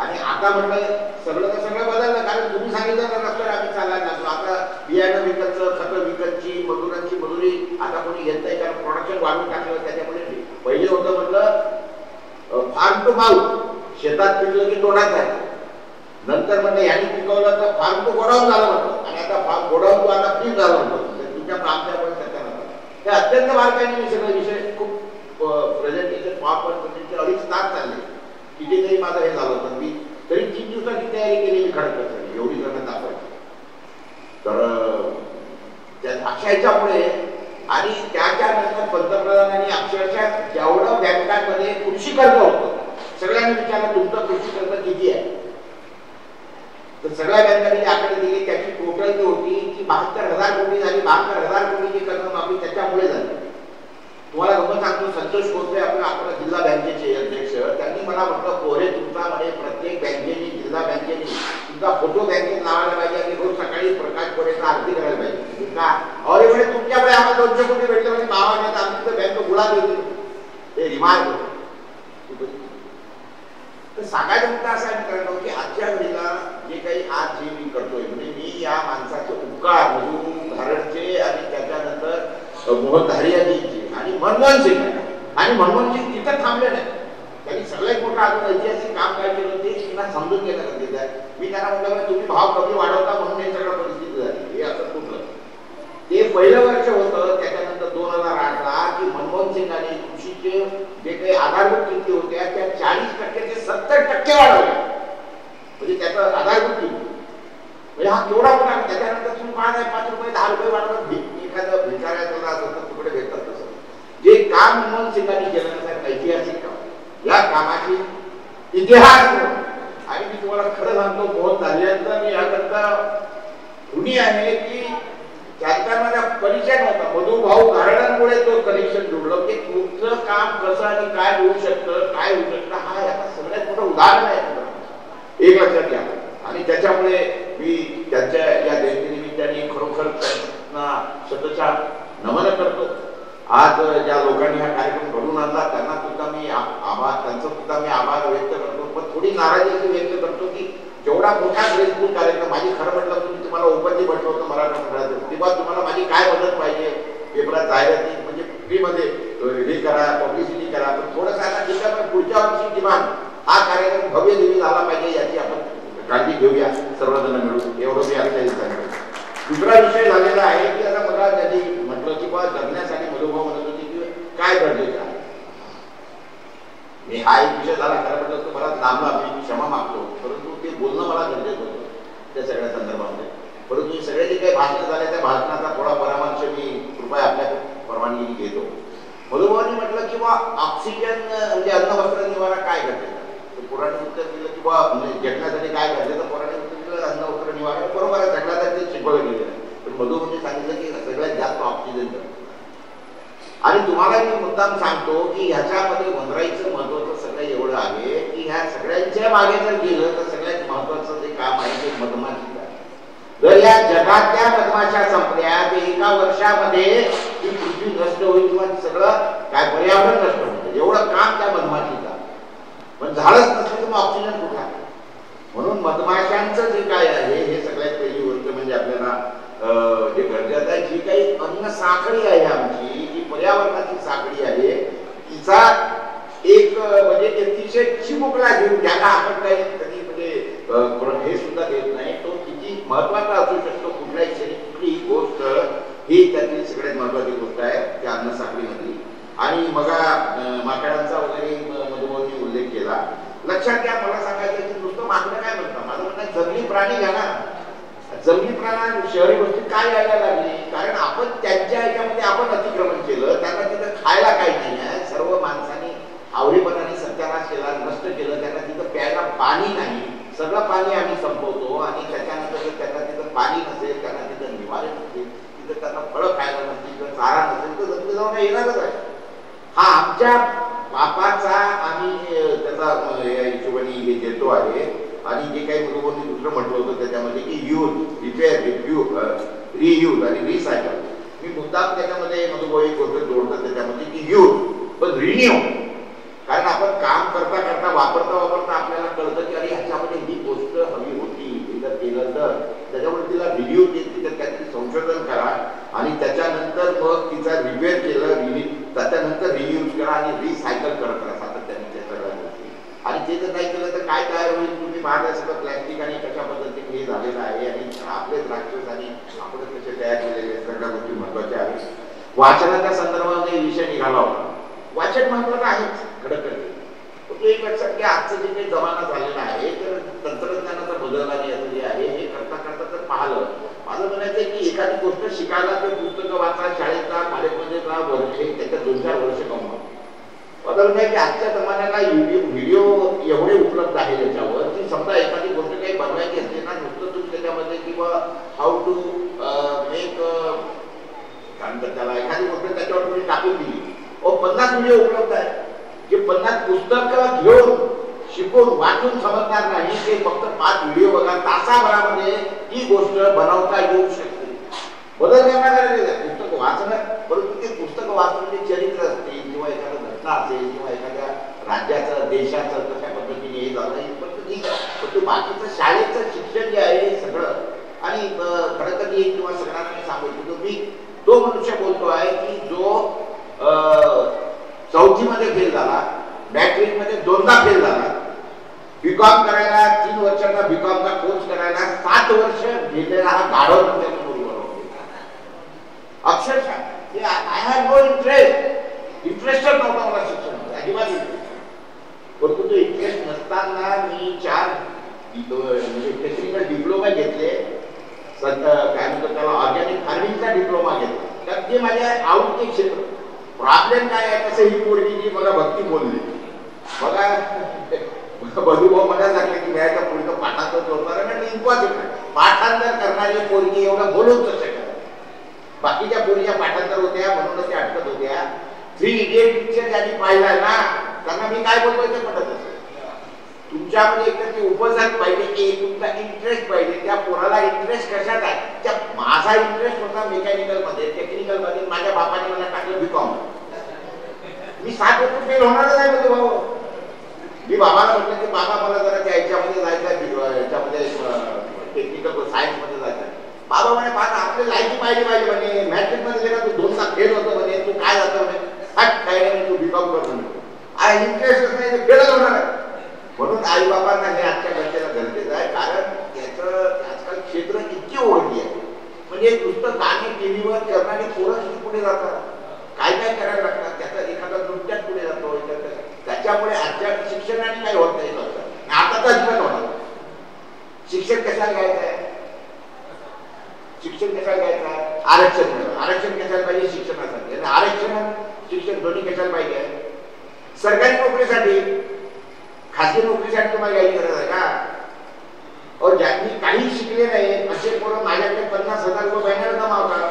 आणि आता म्हटलं सगळं तर सगळं बदललं कारण तुम्ही सांगितलं ना रस्त्यावर आम्ही चालायला लागलो. आता बियाणं विकतचं खत विकतची मजुरांची मजुरी आता कोणी घेत नाही कारण प्रोडक्शन वाढवून टाकलं. त्याच्यामुळे पहिले होतं म्हटलं फार्म टू माउथ शेतात पिकलं की तोंडात जायचं. नंतर म्हटलं ह्यांनी पिकवलं तर फार्म टू गोडाऊन झालं म्हणतो आणि आता फार्म गोडाऊन टू आता फ्रीज झालं म्हणतो. तुमच्या प्रांतामुळे त्याच्या हे अत्यंत बारकाईने मी सगळे विषय खूप प्रेझेंटेशन पॉवरपॉईंट 2.5 तास चालले. तिथे तरी माझं हे झालं होतं. मी तरी 3 दिवसाची तयारी केलेली खडक एवढी जण दाखवायची. तर त्या अक्षयाच्यामुळे आणि त्याच्यानंतर पंतप्रधानांनी अक्षरशः जेवढं बँकांमध्ये कृषी कर्ज होतं सगळ्यांनी विचारलं तुमचं कृषी कर्ज किती आहे. तर सगळ्या बँकांनी आकडे दिले. त्याची टोटल जी होती ती 72,000 कोटी झाली. 72,000 कोटीची कर्जमाफी त्याच्यामुळे झाली. तुम्हाला गमत सांगतो संतोष कोत्रे आपला जिल्हा बँकेचे अध्यक्ष त्यांनी मला म्हटलं पोरे तुमचा म्हणे प्रत्येक बँकेने जिल्हा बँकेने तुमचा फोटो बँकेत लावायला पाहिजे आणि रोज सकाळी प्रकाश पोरेचा आरती करायला पाहिजे का. अरे म्हणे तुमच्याकडे आम्हाला 200 कोटी भेटले म्हणजे गावाने आमची तर बँक गुलाब होती. ते रिमार्क तर सांगायचं मुद्दा असा मित्रांनो की आजच्या घडीला जे काही आज जे मी करतोय म्हणजे मी या माणसाचे उपकार मधून धारणचे आणि त्याच्यानंतर मोहन धारियाजींचे आणि मनमोहन सिंग आणि मनमोहन सिंग तिथं थांबले नाही. त्यांनी सगळ्यात मोठं अजून ऐतिहासिक काम काय केलं ते त्यांना समजून घेणं गरजेचं आहे. मी त्यांना म्हटलं तुम्ही भाव कमी वाढवता म्हणून हे सगळं परिस्थिती झाली हे असं कुठलं. ते पहिलं वर्ष होतं. त्याच्यानंतर 2008ला की मनमोहन सिंगांनी कृषीचे जे काही आधारभूत किमती होत्या त्या 40% ते 70% वाढवल्या म्हणजे त्याचं आधारभूत किंमत म्हणजे हा केवढा मोठा. त्याच्यानंतर तुम्ही पाहत आहे 5 रुपये 10 रुपये वाढवत एखादं भिकाऱ्याला असं तुकडे भेटतात तसं जे काम मनमोहन सिंगांनी केलं नसतं ऐतिहासिक काम या कामाची इतिहास. आणि मी तुम्हाला खरं सांगतो मोहन धारियांचा मी याकरता ऋणी आहे की त्यांचा माझा परिचय नव्हता. मधुभाऊ धारणांमुळे तो कनेक्शन जोडलं की तुमचं काम कसं आणि काय होऊ शकतं काय होऊ शकतं हा याचा सगळ्यात मोठं उदाहरण आहे एक लक्षात घ्या. आणि त्याच्यामुळे मी त्यांच्या या जयंतीनिमित्ताने खरोखर त्यांना शतशः नमन करतो. आज ज्या लोकांनी हा कार्यक्रम घडून आणला त्यांना सुद्धा मी आभार त्यांचा सुद्धा मी आभार व्यक्त करतो. पण थोडी नाराजी व्यक्त करतो की जेवढा मोठा ग्रेसफुल कार्यक्रम माझी खरं म्हटलं तुम्ही तुम्हाला ओपनली म्हटलं होतं मराठा मंडळाचं तेव्हा तुम्हाला माझी काय मदत पाहिजे पेपरात जाहिराती म्हणजे फ्रीमध्ये हे करा पब्लिसिटी करा. पण थोडंसं आता ठीक आहे पण पुढच्या वर्षी किमान हा कार्यक्रम भव्य दिवशी झाला पाहिजे याची आपण काळजी घेऊया सर्वजण मिळून एवढं मी आता सांगतो. दुसरा विषय झालेला आहे की आता मला त्यांनी म्हटलं की बा जगण्यासाठी मधुभाऊ म्हणत होते की काय गरजेचं आहे. मी हा एक विषय झाला खरं म्हटलं तर मला लांबला मी क्षमा मागतो परंतु ते बोलणं मला गरजेचं होतं त्या सगळ्या संदर्भामध्ये. परंतु सगळे जे काही भाषण झाले त्या भाषणाचा थोडा परामर्श मी कृपया आपल्या परवानगीने घेतो. मधुभाऊंनी म्हटलं की बा ऑक्सिजन म्हणजे अन्न वस्त्र निवारा काय गरजेचं. पुराणे उत्तर दिलं की बा म्हणजे जगण्यासाठी काय गरजेचं पुराणे उत्तर दिलं अन्न वस्त्र निवारा बरोबर आहे सगळ्यासाठी शिकवलं गेलेलं आहे. पण मधुभाऊंनी सांगितलं की सगळ्यात जास्त ऑक्सिजन आणि तुम्हाला मी मुद्दाम सांगतो की ह्याच्यामध्ये वनराईचं महत्वाचं सगळं एवढं आहे की ह्या सगळ्यांच्या मागे जर गेलं तर सगळ्यात महत्वाचं जे काम आहे ते मधमाशी. जर या जगातल्या मधमाशा संपल्या तर एका वर्षामध्ये ही पृथ्वी नष्ट होईल किंवा सगळं काय पर्यावरण नष्ट होईल. एवढं काम त्या मधमाशीचं पण झाडच नसलं तर मग ऑक्सिजन कुठला? म्हणून मधमाशांचं जे काय आहे हे सगळ्यात पहिली गोष्ट म्हणजे आपल्याला जे गरजेचं आहे, जी काही अन्न साखळी आहे आमची, जी पर्यावरणाची साखळी आहे, तिचा एक म्हणजे अतिशय चिमुकला जीव ज्याला आपण काही कधी म्हणजे हे सुद्धा देत नाही, तो किती महत्वाचा असू शकतो कुठल्याही क्षणी कुठलीही गोष्ट, ही त्यातली सगळ्यात महत्वाची गोष्ट आहे त्या अन्न साखळीमध्ये. आणि मग माकडांचा वगैरे मधुभाऊंनी उल्लेख केला. लक्षात घ्या, मला सांगायचं की नुसतं माकडं काय म्हणतात, माझं म्हणणं जंगली प्राणी घ्या ना. जंगली प्राणी शहरी गोष्टी काय यायला लागली? कारण आपण त्यांच्या ह्याच्यामध्ये आपण अतिक्रमण केलं, त्यांना तिथं खायला काही नाही आहे, सर्व माणसांनी आवडीपणाने सत्यानाश केला, नष्ट केलं, त्यांना तिथं प्यायला पाणी नाही, सगळं पाणी आम्ही संपवतो. आणि त्याच्यानंतर त्यांना तिथं पाणी नसेल, त्यांना तिथं निवारण नसेल, तिथं त्यांना फळं खायला नसतील किंवा चारा नसेल तर जंगली जाऊन येणारच आहे. हा आमच्या बापाचा आम्ही त्याचा या हिशोबाने हे देतो आहे. आणि जे काही मधुभाऊंनी दुसरं म्हटलं होतं त्याच्यामध्ये की यूज, रिपेअर, रियूज आणि रिसायकल. मी मुद्दाम त्याच्यामध्ये मधुभाऊ एक गोष्ट जोडतो त्याच्यामध्ये की यूज पण रिन्यू. कारण आपण काम करता करता वापरता आपल्याला कळतं की अरे ह्याच्यामध्ये ही गोष्ट हवी होती, जर केलं तर त्याच्यामुळे तिला रिन्यू काहीतरी संशोधन करा आणि त्याच्यानंतर मग तिचा रिपेअर केलं, त्याच्यानंतर रियूज करा आणि रिसायकल करत राहा सातत्याने त्या सगळ्या गोष्टी. आणि ते जर नाही केलं तर काय तयार होईल? तुम्ही पाहता सगळं प्लॅस्टिक आणि कशा पद्धतीने हे झालेलं आहे आणि आपलेच राक्षस आणि आपण कसे तयार केलेले सगळ्या गोष्टी महत्वाच्या आहेत. वाचनाच्या संदर्भामध्ये विषय निघाला होता. वाचन महत्वाचं आहेच खडखड. तो एक लक्षात घ्या, आजचं जे काही जमाना झालेला आहे तर तंत्रज्ञानाचा बदल आणि असं जे आहे हे करता करता जर पाहिलं, माझं म्हणायचं आहे की एखादी गोष्ट शिकायला ते पुस्तकं वाचा, शाळेत जा, कॉलेजमध्ये जा, वर्ष त्याच्यात 2-4 वर्ष कमवा. बदल नाही की आजच्या जमान्याला व्हिडिओ एवढे उपलब्ध आहे त्याच्यावर की समजा एखादी गोष्ट काही बनवायची असते ना, नुसतं तुम्ही त्याच्यामध्ये किंवा हाऊ टू मेक काय म्हणतात त्याला, एखादी गोष्ट त्याच्यावर तुम्ही टाकून दिली, 50 व्हिडिओ उपलब्ध आहे. जे 50 पुस्तकं घेऊन शिकून वाचून समजणार नाही, ते फक्त 5 व्हिडिओ बघा, तासाभरामध्ये ही गोष्ट बनवता येऊ शकते. बदल करण्यात आलेला आहे पुस्तक वाचणं, परंतु ते पुस्तक वाचून जे चरित्र असतील किंवा एखादं घटना असेल किंवा एखाद्या राज्याचं देशाचं कशा पद्धतीने हे झालं इथपर्यंत ठीक आहे. पण बाकीचं शाळेचं शिक्षण जे आहे हे सगळं आणि खरं तर किंवा सगळ्यांना मी सांगू इच्छितो, मी तो मनुष्य बोलतो आहे की जो 4थी मध्ये फेल झाला, मॅट्रिक मध्ये 2दा फेल झाला, बीकॉम करायला 3 वर्षाचा बीकॉमचा कोर्स करायला 7 वर्ष घेतलेला हा गाढव त्याच्या बरोबर अक्षरशः आय हॅव नो इंटरेस्ट नव्हता मला शिक्षणामध्ये अजिबात इंटरेस्ट. परंतु तो इंटरेस्ट नसताना मी 4 म्हणजे टेक्निकल डिप्लोमा घेतले, काय म्हणतात त्याला ऑर्गॅनिक फार्मिंगचा डिप्लोमा घेतला. तर ते माझ्या आवडते क्षेत्र. प्रॉब्लेम काय आहे, कसं ही पोरगी जी मला भक्ती बोलली बघा, बधूभाऊ मला सांगले की मिळायच्या पोरीचं पाठांतर होणार आणि इम्पॉसिबल आहे. पाठांतर करणारी पोरगी एवढं बोलूच शकत. बाकीच्या पोरीच्या पाठांतर होत्या म्हणूनच त्या अटकत होत्या. 3 इडियट पिक्चर ज्यांनी पाहिला ना त्यांना मी काय बोलतोय ते पटत असेल. तुमच्यामध्ये एक ती उपजत पाहिजे की तुमचा इंटरेस्ट पाहिजे. त्या पोराला इंटरेस्ट कशात आहे? माझा इंटरेस्ट होता मेकॅनिकल मध्ये, टेक्निकल मध्ये. माझ्या बापाने मला टाकलं बीकॉम. मी 7 वर्ष फेल होणारच आहे म्हणजे भाऊ. मी बाबाला म्हटलं की बाबा मला जरा त्या ह्याच्यामध्ये जायचं, याच्यामध्ये टेक्निकल सायन्स मध्ये जायचं. बाबा म्हणे बाबा आपली लायकी पाहिजे म्हणे, मॅट्रिक मध्ये गेला तू 2दा फेल होतो म्हणे, तू काय जातो म्हणे, काय नाही तू बीकॉम कर म्हणतो. आहे इंटरेस्टच नाही तर फेलच होणार आहे. म्हणून आई बाबांना हे आजच्या घरच्याला गरजेचं आहे. कारण त्याचं आजकाल क्षेत्र इतकी ओढली आहे. म्हणजे नुसतं गाणे टीव्हीवर करणारे पोरं किती पुढे जातात, काय काय करायला लागतात. त्याचा एखादा नृत्यात पुढे जातो. त्याच्यामुळे आजच्या शिक्षणाने काही होत नाही. आता तर अजिबात होणार. शिक्षण कशाला घ्यायचं आहे? शिक्षण कशाला घ्यायचं आहे? आरक्षण कशाला पाहिजे? शिक्षणासाठी. आरक्षण शिक्षण दोन्ही कशाला पाहिजे? सरकारी नोकरीसाठी, खासगी नोकरीसाठी तुम्हाला घ्यायची गरज आहे का? और ज्यांनी काही शिकले नाही असे पोरं माझ्याकडे 50,000 रुपये महिन्याला जमावतात.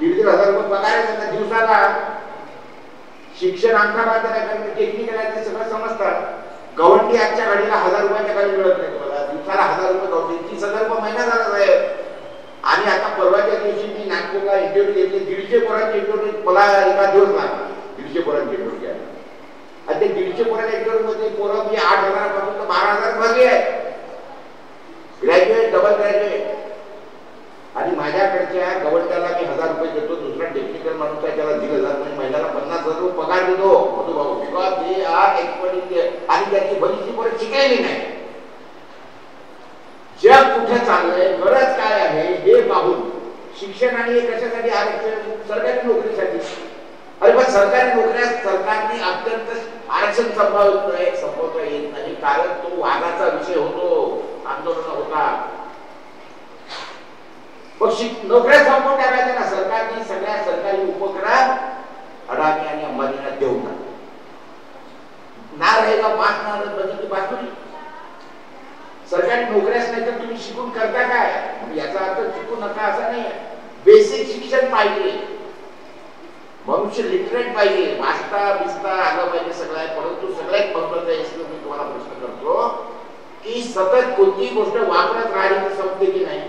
1,500 रुपये पगार आहे त्यांना दिवसाला. शिक्षण आमच्या बाजारात टेक्निकल आहे ते सगळं समजतात. गवंडी आजच्या घडीला 1,000 रुपयाच्या खाली मिळत नाही तुम्हाला. दिवसाला 1,000 रुपये गवंडी, 30,000 रुपये महिना झाला आहे. आणि आता परवाच्या दिवशी मी नागपूरला इंटरव्ह्यू घेतली. 150 पोरांची इंटरव्ह्यू मला एका दिवस लागला. 150 पोरांची इंटरव्ह्यू घ्यायला. आणि ते 150 पोरं लेक्चर मध्ये पोरं मी 8,000 पासून तर 12,000 भरली आहे, ग्रॅज्युएट डबल ग्रॅज्युएट. आणि माझ्याकडच्या गव्हर्नमेंटला मी 1,000 रुपये देतो, दुसरा टेक्निकल माणूस आहे त्याला 1,500 म्हणजे महिन्याला 50,000 रुपये पगार देतो Madhubhau, because they are expert in there. आणि त्याची बरीचशी पोरं शिकायली नाही. जग कुठे चाललंय, गरज काय आहे हे पाहून शिक्षण आणि कशासाठी आरक्षण, सरकारी नोकरीसाठी. अरे पण सरकारी नोकऱ्या सरकारने अत्यंत आरक्षण संपवता येत नाही, कारण तो वादाचा विषय होतो, आंदोलन होता. मग नोकऱ्या संपवून टाकायच्या ना. सरकारने सगळ्या सरकारी उपक्रम अडाणी आणि अंबानीला देऊ ना रहेगा पास ना बनी बाजूली. सरकारी नोकऱ्याच नाही तर तुम्ही शिकून करता काय? याचा अर्थ शिकू नका असा नाही. बेसिक शिक्षण पाहिजे, मनुष्य लिटरेट पाहिजे, वाचता बिचता आलं पाहिजे सगळं आहे. परंतु सगळ्यात महत्वाचं आहे मी तुम्हाला प्रश्न करतो की सतत कोणती गोष्ट वापरत राहिली तर संपते की नाही?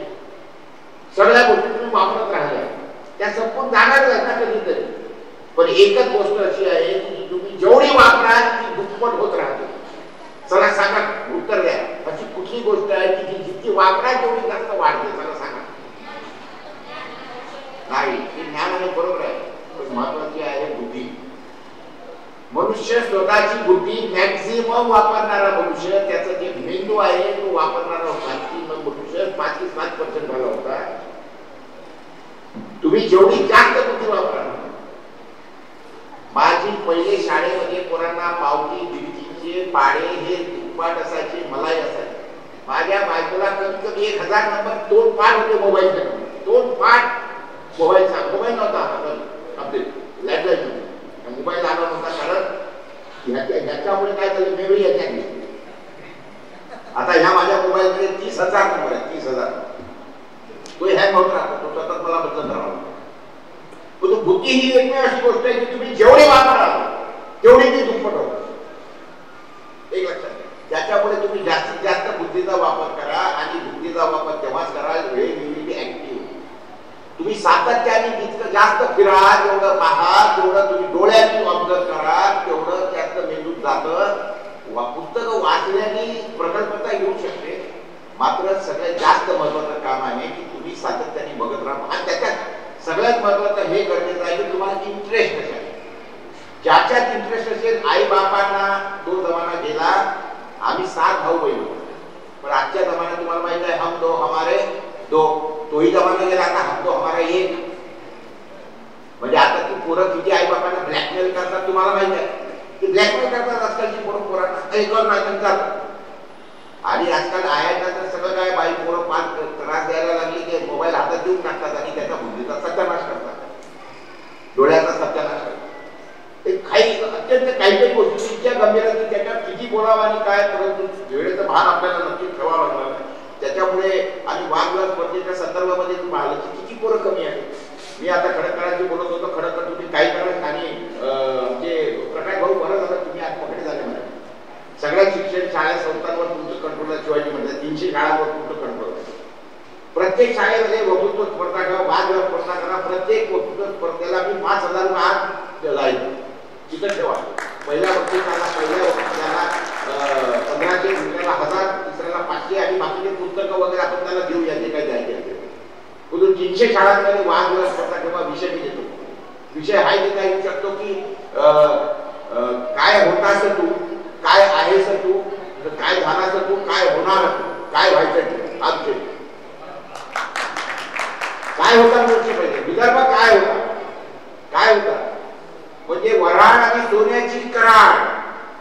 सगळ्या गोष्टी तुम्ही वापरत राहिल्या त्या संपून जाणार ना कधीतरी. पण एकच गोष्ट अशी आहे की तुम्ही जेवढी वापराल ती दुप्पट होत राहते. चला सांगा, उत्तर द्या. अशी कुठली गोष्ट आहे की जी जितकी वापराल तेवढी जास्त वाढते? चला सांगा. नाही, हे ज्ञान आणि बरोबर आहे, पण महत्वाची आहे बुद्धी. मनुष्य स्वतःची बुद्धी मॅक्झिमम वापरणारा मनुष्य, त्याचा जे मेंदू आहे तो वापरणारा मनुष्य 5% झाला होता. तुम्ही जेवढी जास्त बुद्धी वापरा. माझी पहिले शाळेमध्ये पोरांना पावती दिवशीचे पाडे हे दुप्पाट असायचे, मलाई असायचे. माझ्या बायकोला कमीत कमी 1,000 नंबर तोंड पाठ होते मोबाईलचे. तोंड पाठ मोबाईलचा, मोबाईल नव्हता आपले लँडलाईन, मोबाईल आला नव्हता. कारण ह्याच्यामुळे काय झालं, मेमरी याच्यात. आता ह्या माझ्या मोबाईलमध्ये 30,000 नंबर आहे, 30,000. तो हँग होत राहतो, तो सतत मला बदलत राहतो. पण बुद्धी ही एकमेव अशी गोष्ट आहे की तुम्ही जेवढी वापराल तेवढी ती दुप्पट होते. एक लक्षात घ्या. त्याच्यामुळे तुम्ही जास्तीत जास्त बुद्धीचा वापर करा. आणि बुद्धीचा वापर तेव्हाच करा वेळ बी ऍक्टिव्ह. तुम्ही सातत्याने जितकं जास्त फिरा, तेवढं पहा, तेवढं तुम्ही डोळ्यांनी ऑब्झर्व करा, तेवढं जास्त मेंदूत जातं. पुस्तकं वाचल्याने प्रकल्पता येऊ शकते, मात्र सगळ्यात जास्त महत्वाचं काम आहे की तुम्ही सातत्याने बघत राहा. आणि त्याच्यात सगळ्यात महत्वाचं हे गरजेचं आहे की तुम्हाला इंटरेस्ट असेल. ज्याच्यात इंटरेस्ट असेल, आई बापांना तो जमाना गेला, आम्ही 7 भाऊ बहीण होतो. पण आजच्या जमान्यात तुम्हाला माहित आहे हम 2 हमारे 2, तोही जमाना गेला. आता हम 2 हमारा 1. म्हणजे आता ती पोरं किती आई बापांना ब्लॅकमेल करतात तुम्हाला माहित आहे. ती ब्लॅकमेल करतात आजकालची पोरं पोरांना, काही कर नाही. आणि आजकाल आयांना तर सगळं काय, बाई पोरं 5 त्रास द्यायला लागली की मोबाईल हातात देऊन टाकतात आणि त्याच्या बुद्धीचा सत्यानाश करतात, डोळ्याचा सत्यानाश करतात. अत्यंत काही गोष्टी इतक्या गंभीर आहेत की त्याच्यात किती बोलावं आणि काय, परंतु वेळेचं भान आपल्याला नक्कीच ठेवावं लागणार. त्याच्यामुळे आणि वादविवाद स्पर्धेच्या संदर्भामध्ये तुम्ही पाहिलं की किती पोरं कमी आहे. मी आता खडकरांची बोलत होतो, खडकर तुम्ही काही करा. आणि जे प्रकाश भाऊ बरं झालं तुम्ही आज पकडे झाले मला. सगळ्या शिक्षण शाळा संस्थांवर तुमचं कंट्रोल आहे. शिवाजी म्हणजे 300 शाळांवर तुमचं कंट्रोल आहे. प्रत्येक शाळेमध्ये वक्तृत्व स्पर्धा करा, वादविवाद स्पर्धा करा. प्रत्येक वक्तृत्व स्पर्धेला मी 5,000 रुपये आज जाईल तिथं ठेवा. पहिल्या वक्तृत्वाला 1500, दुसऱ्याला 1000, तिसऱ्याला 500 आणि बाकीचे पुस्तकं वगैरे आपण त्याला देऊया जे काही द्यायचे. कुठून 300 शाळांमध्ये वादविवाद स्पर्धा ठेवा. विषय मी देतो. विषय हा देता येऊ शकतो की काय होतास तू, काय आहेस तू, काय झालास तू, काय होणार तू, काय व्हायचं तू. आज काय होता पाहिजे. विदर्भ काय होता, काय होता म्हणजे वऱ्हाड आणि सोन्याची करार,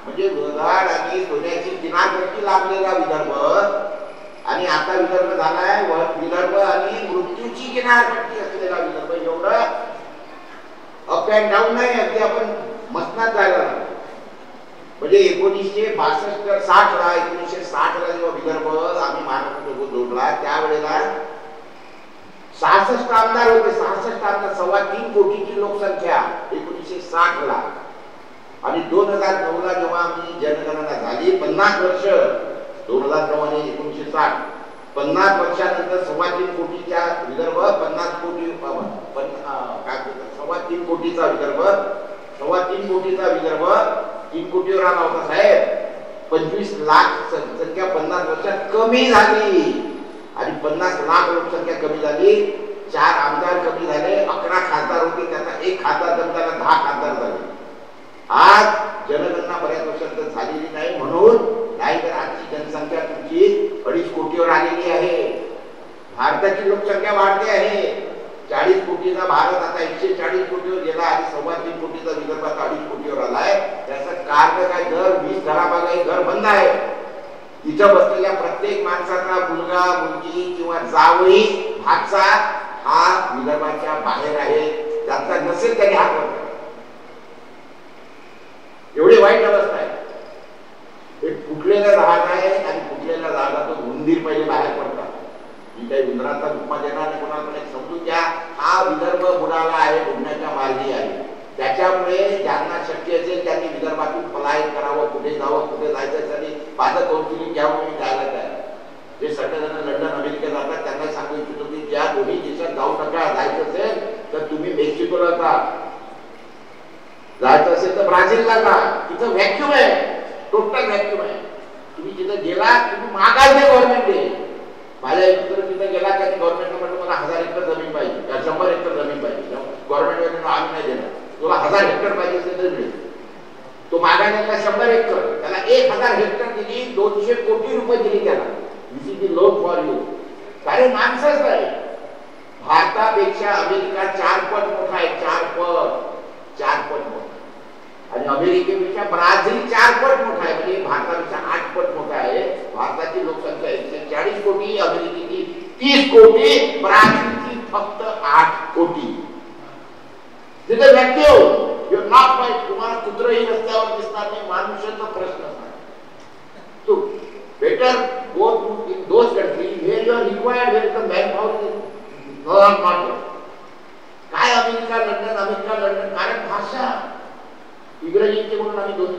म्हणजे वऱ्हाड आणि सोन्याची किनारपट्टी लाभलेला विदर्भ. आणि आता विदर्भ झालाय विदर्भ आणि मृत्यूची किनारपट्टी असलेला विदर्भ. एवढं अप अँड डाऊन नाही, अगदी आपण मसनात जायला लागलो. म्हणजे 1962-60ला 1960ला जेव्हा विदर्भ आम्ही महाराष्ट्र जोडला त्यावेळेला 66 आमदार होते. 66 आमदार, 3.25 कोटीची लोकसंख्या 1960ला. आणि 2009ला जेव्हा आमची जनगणना झाली, 50 वर्ष, 2009 आणि 1960, 50 वर्षानंतर 3.25 कोटीच्या विदर्भ, 50 कोटी काय 3.25 कोटीचा विदर्भ, 3.25 कोटीचा विदर्भ 3 कोटीवर आला होता साहेब. 25 लाख संख्या 50 वर्षात कमी झाली आणि 50 लाख लोकसंख्या कमी झाली. 4 आमदार कमी झाले, 11 खासदार होते, त्याचा 1 खासदार जमताना 10 खासदार झाले. आज जनगणना बऱ्याच वर्षात झालेली नाही म्हणून नाही, तर आजची जनसंख्या तुमची 2.5 कोटीवर आलेली आहे. भारताची लोकसंख्या वाढते आहे. 40 कोटीचा भारत आता 140 कोटीवर गेला आणि 3.25 कोटीचा विदर्भ आता 2.5 कोटीवर आलाय. त्याचं कारण काय? दर 20 घरामागे घर बंद आहे. तिथं बसलेल्या प्रत्येक माणसाचा मुलगा मुलगी किंवा जावई भाचा हा विदर्भाच्या बाहेर आहे. ज्यांचा नसेल त्याने हात वर. एवढी वाईट अवस्था आहे. एक फुटलेला राहत आहे आणि फुटलेला राहता तो उंदीर पहिले बाहेर पडतात. मी काही उंदराचा उपमा देणार नाही कोणाला, पण समजून घ्या हा विदर्भ बुडाला आहे, बुडण्याच्या मार्गी आहे. त्याच्यामुळे ज्यांना शक्य असेल त्यांनी विदर्भातून पलायन करावं, कुठे जावं, कुठे जायचं आणि माझं कौन्सिलिंग घ्यावं. मी जायला काय जे सगळेजण लंडन अमेरिका जातात त्यांना सांगू इच्छितो की ज्या दोन्ही देशात जाऊ नका. जायचं असेल तर तुम्ही मेक्सिकोला जा, जायचं असेल तर ब्राझीलला जा. तिथं व्हॅक्युम आहे, टोटल व्हॅक्युम आहे. तुम्ही तिथं गेला तुम्ही मागायचे गव्हर्नमेंट दे. माझ्या एक मित्र तिथे गेला त्याने गव्हर्नमेंटला म्हटलं मला 1000 एकर जमीन पाहिजे, 100 एकर जमीन पाहिजे. गव्हर्नमेंट आम्ही नाही देणार, तुला 1000 हेक्टर पाहिजे असेल तर मिळेल. तो मागायला 100 एकर, त्याला 1000 हेक्टर दिली, 200 कोटी रुपये दिली त्याला. This is the loan for you. कारण माणसंच नाही. भारतापेक्षा अमेरिका 4 पट मोठा आहे, 4 पट मोठा. आणि अमेरिकेपेक्षा ब्राझील 4 पट मोठा आहे, म्हणजे भारतापेक्षा 8 पट मोठा आहे. भारताची लोकसंख्या 140 कोटी, अमेरिकेची 30 कोटी, ब्राझीलची फक्त 8 कोटी. तिथे व्हॅक्यूम यू नॉट बाय. तुम्हाला कुत्रही रस्त्यावर दिसणार नाही, माणसाचा प्रश्न नाही. So better go to in those countries where you are required, where the manpower is not matter. काय अमेरिका लंडन, कारण भाषा इंग्रजीचे म्हणून आम्ही दोन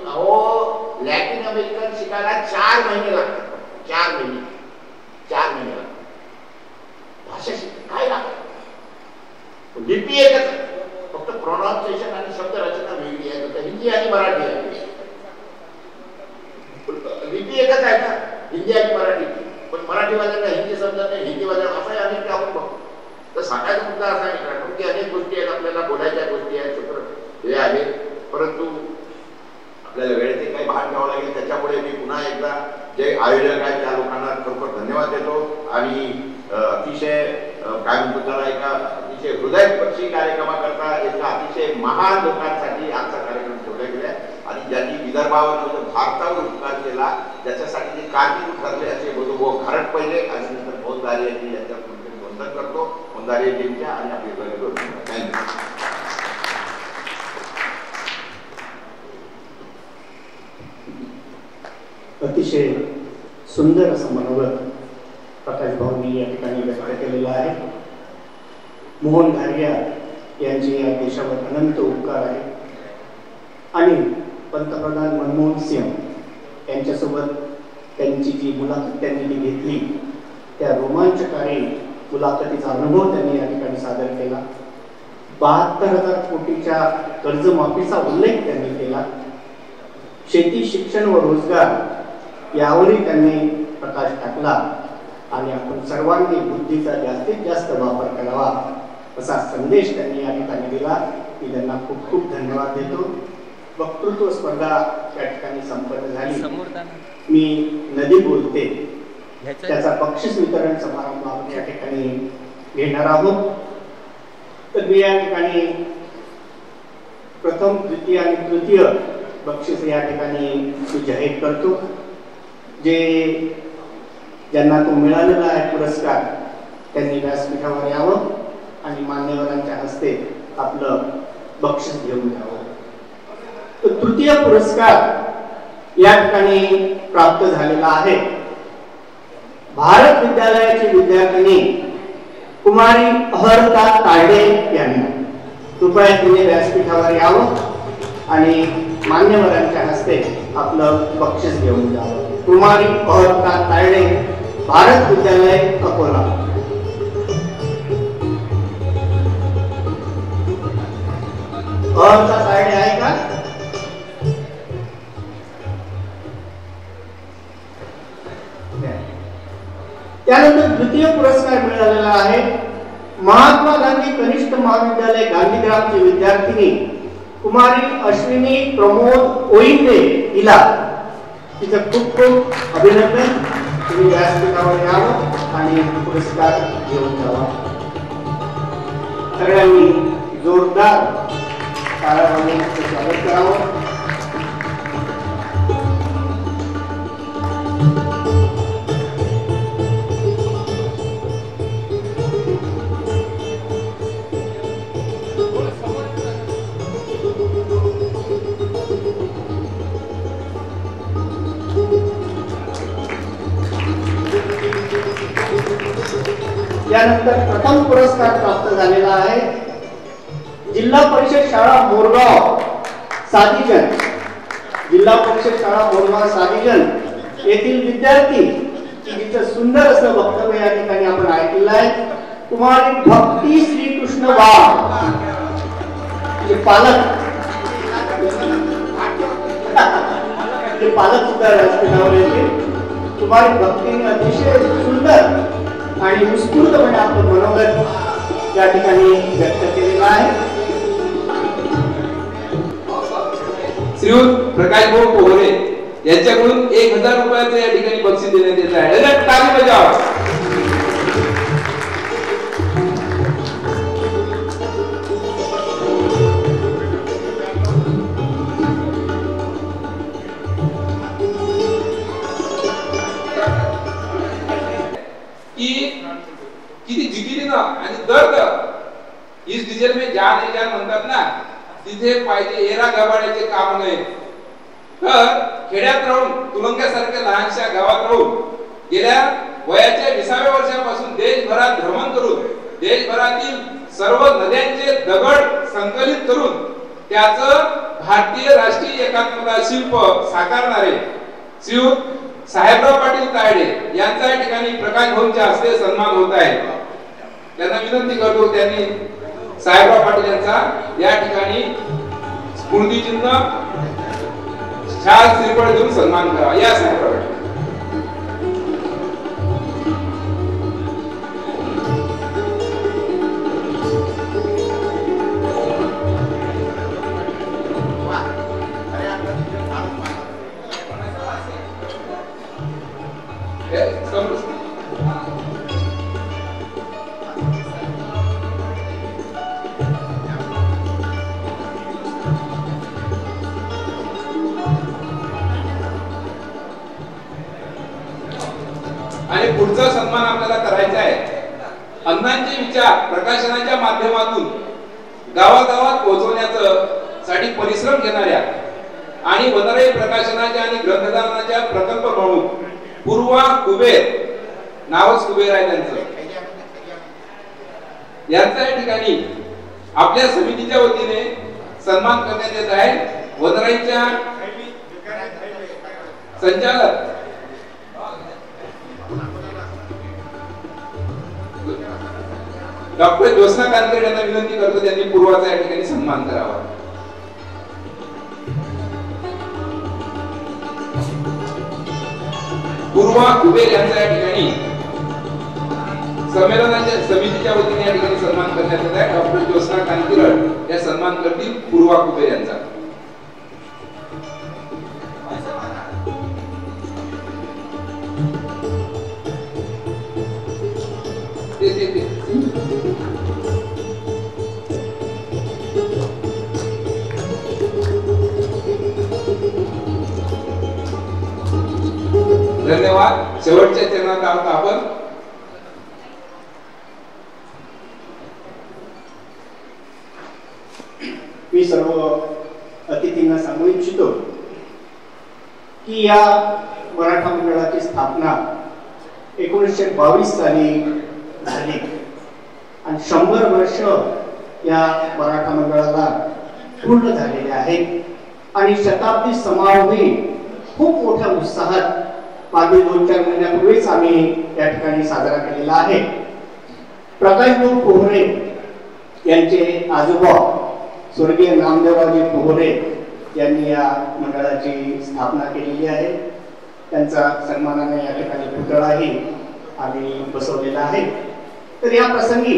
लॅटिन अमेरिकन शिकायला 4 महिने लागतात. 4 महिने लागतात भाषा शिकायला. काय लागतं? लिपी एकच आहे, फक्त प्रोनाउन्सिएशन आणि शब्द रचना वेगळी आहे. हिंदी आणि मराठी आहे, लिपी एकच आहे ना, हिंदी आणि मराठी. पण मराठीवाल्यांना हिंदी समजत नाही, हिंदीवाल्यांना असंही अनेक आपण बघतो. तर सांगायचा मुद्दा असा आहे की अनेक गोष्टी आहेत, आपल्याला बोलायच्या गोष्टी आहेत, हे आहेत. परंतु आपल्याला वेळेचे काही भाग घ्यावं लागेल. त्याच्यामुळे मी पुन्हा एकदा जे आयोजक आहेत त्या लोकांना खरोखर धन्यवाद देतो. आणि अतिशय काय म्हणतो त्याला एका अतिशय हृदयस्पर्शी कार्यक्रमाकरता एका अतिशय महान लोकांसाठी आजचा कार्यक्रम ठेवला गेला. आणि ज्यांनी विदर्भावर भारतावर उपकार केला त्याच्यासाठी जे कारणीभूत ठरले असे बोधभाऊ घारट पहिले आणि नंतर मोहनदारे यांनी यांच्या वंदन करतो. मोहनदारेजींच्या आणि आपले थँक्यू. अतिशय सुंदर असं मनोगत प्रकाश भाऊंनी या ठिकाणी व्यक्त केलेलं आहे. मोहन धारिया यांचे या देशावर अनंत उपकार आहे. आणि पंतप्रधान मनमोहन सिंह यांच्यासोबत त्यांची जी मुलाखत त्यांनी जी घेतली त्या रोमांचकारी मुलाखतीचा अनुभव त्यांनी या ठिकाणी सादर केला. 72,000 कोटीच्या कर्जमाफीचा उल्लेख त्यांनी केला. शेती, शिक्षण व रोजगार यावरही त्यांनी प्रकाश टाकला. आणि आपण सर्वांनी बुद्धीचा जास्तीत जास्त वापर करावा असा संदेश त्यांनी या ठिकाणी दिला. मी त्यांना खूप खूप धन्यवाद देतो. वक्तृत्व स्पर्धा या ठिकाणी संपन्न झाली. मी नदी बोलते त्याचा बक्षीस वितरण समारंभ आपण या ठिकाणी घेणार आहोत. तर मी या ठिकाणी प्रथम, द्वितीय आणि तृतीय बक्षीस या ठिकाणी जाहीर करतो. ज्यांना तो मिळालेला आहे पुरस्कार त्यांनी व्यासपीठावर यावं आणि मान्यवरांच्या हस्ते आपलं बक्षीस घेऊन जावं. तर तृतीय पुरस्कार या ठिकाणी प्राप्त झालेला आहे भारत विद्यालयाची विद्यार्थिनी कुमारी अहर्ता तायडे यांनी. कृपया तिने व्यासपीठावर यावं आणि मान्यवरांच्या हस्ते आपलं बक्षीस घेऊन जावं. कुमारी अहर्ता तायडे, भारत विद्यालय, अकोला. अहर्ता तायडे आहे का? त्यानंतर द्वितीय पुरस्कार मिळालेला आहे महात्मा गांधी कनिष्ठ महाविद्यालय गांधीग्रामची विद्यार्थिनी कुमारी अश्विनी प्रमोद ओईंदे हिला तिचं खूप खूप अभिनंदन. तुम्ही व्यासपीठावर यावं आणि पुरस्कार घेऊन जावा. सगळ्यांनी जोरदार टाळ्यांनी स्वागत करावं. यानंतर प्रथम पुरस्कार प्राप्त झालेला आहे जिल्हा परिषद शाळा मोरगाव साधीजन. जिल्हा परिषद शाळा मोरगाव साधीजन येथील विद्यार्थी की जिचं सुंदर असं वक्तव्य या ठिकाणी आपण ऐकलेलं आहे कुमारी भक्ती श्रीकृष्ण वाघ. पालक सुद्धा व्यासपीठावर येते. कुमारी भक्तीने अतिशय सुंदर आणि उत्स्फूर्तपणे आपलं मनोगत या ठिकाणी व्यक्त केलेलं आहे. श्रीयुत प्रकाश भाऊ पोहरे यांच्याकडून 1000 रुपयाचं या ठिकाणी बक्षीस देण्यात येत आहे. टाळी बजावा. किती जिकिरी ना आणि दर्द इस डिझेल में जान आहे जान म्हणतात ना तिथे पाहिजे एरा गबाड्याचे काम नाही. तर खेड्यात राहून तुलंग्यासारख्या लहानशा गावात राहून गेल्या वयाच्या 20व्या वर्षापासून देशभरात भ्रमण करून देशभरातील सर्व नद्यांचे दगड संकलित करून त्याचं भारतीय राष्ट्रीय एकात्मता शिल्प साकारणारे श्रीयुत साहेबराव पाटील तायडे यांचा या ठिकाणी प्रकाश भाऊंच्या हस्ते सन्मान होत आहे. त्यांना विनंती करतो त्यांनी साहेबराव पाटील यांचा या ठिकाणी स्मृतिचिन्ह शाल श्रीफळ देऊन सन्मान करावा. या साहेबराव पाटील. आणि पुढचा सन्मान आपल्याला करायचा आहे. अण्णांचे विचार प्रकाशनाच्या माध्यमातून गावागावात पोहोचवण्याचं साठी परिश्रम घेणाऱ्या आणि वनराई प्रकाशनाच्या आणि ग्रंथदानाच्या प्रकल्प प्रमुख पूर्वा कुबेर, नावच कुबेर आहे त्यांचं, यांचा या ठिकाणी आपल्या समितीच्या वतीने सन्मान करण्यात येत आहे. वनराईच्या संचालक डॉक्टर ज्योत्स्ना कानकर यांना विनंती करतो त्यांनी पूर्वाचा या ठिकाणी सन्मान करावा. पूर्वा कुबेर यांचा या ठिकाणी संमेलनाच्या समितीच्या वतीने या ठिकाणी सन्मान करण्यात येत आहे. डॉक्टर ज्योत्स्ना कानकर या सन्मान करतील पूर्वा कुबेर यांचा. धन्यवाद. शेवटच्या चरणात आहोत आपण. मी सर्व अतिथींना सांगू इच्छितो की या मराठा मंडळाची स्थापना 1922 साली झाली आणि 100 वर्ष या मराठा मंडळाला पूर्ण झालेले आहेत आणि शताब्दी समारोही खूप मोठ्या उत्साहात मागील 2-4 महिन्यापूर्वीच आम्ही या ठिकाणी साजरा केलेला आहे. प्रकाशभाऊ पोहरे यांचे आजोबा स्वर्गीय नामदेवरावजी पोहरे यांनी या मंडळाची स्थापना केलेली आहे. त्यांचा सन्मानाने या ठिकाणी पुतळाही आम्ही बसवलेला आहे. तर या प्रसंगी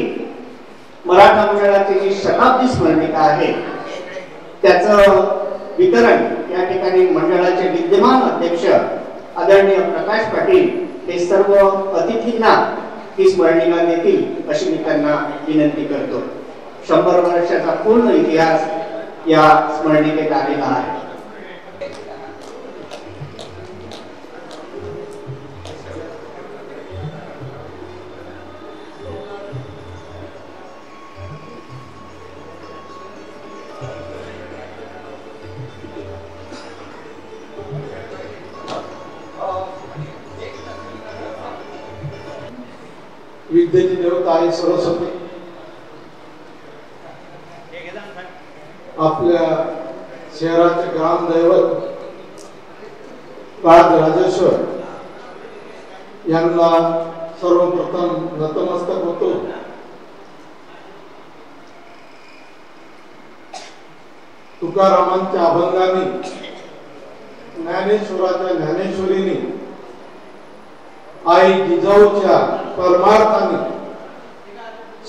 मराठा मंडळाची जी शताब्दी स्मरणिका आहे त्याचं वितरण या ठिकाणी मंडळाचे विद्यमान अध्यक्ष आदरणीय प्रकाश पाटील हे सर्व अतिथींना ही स्मरणिका देतील अशी मी त्यांना विनंती करतो. 100 वर्षाचा पूर्ण इतिहास या स्मरणिकेत आलेला आहे. विद्येची देवता आई सरस्वती आपल्या शहराचे ग्रामदैवत राजराजेश्वर यांना सर्वप्रथम नतमस्तक होतो. तुकारामांच्या अभंगाने ज्ञानेश्वराच्या ज्ञानेश्वरीने आई जिजाऊच्या परमार्थाने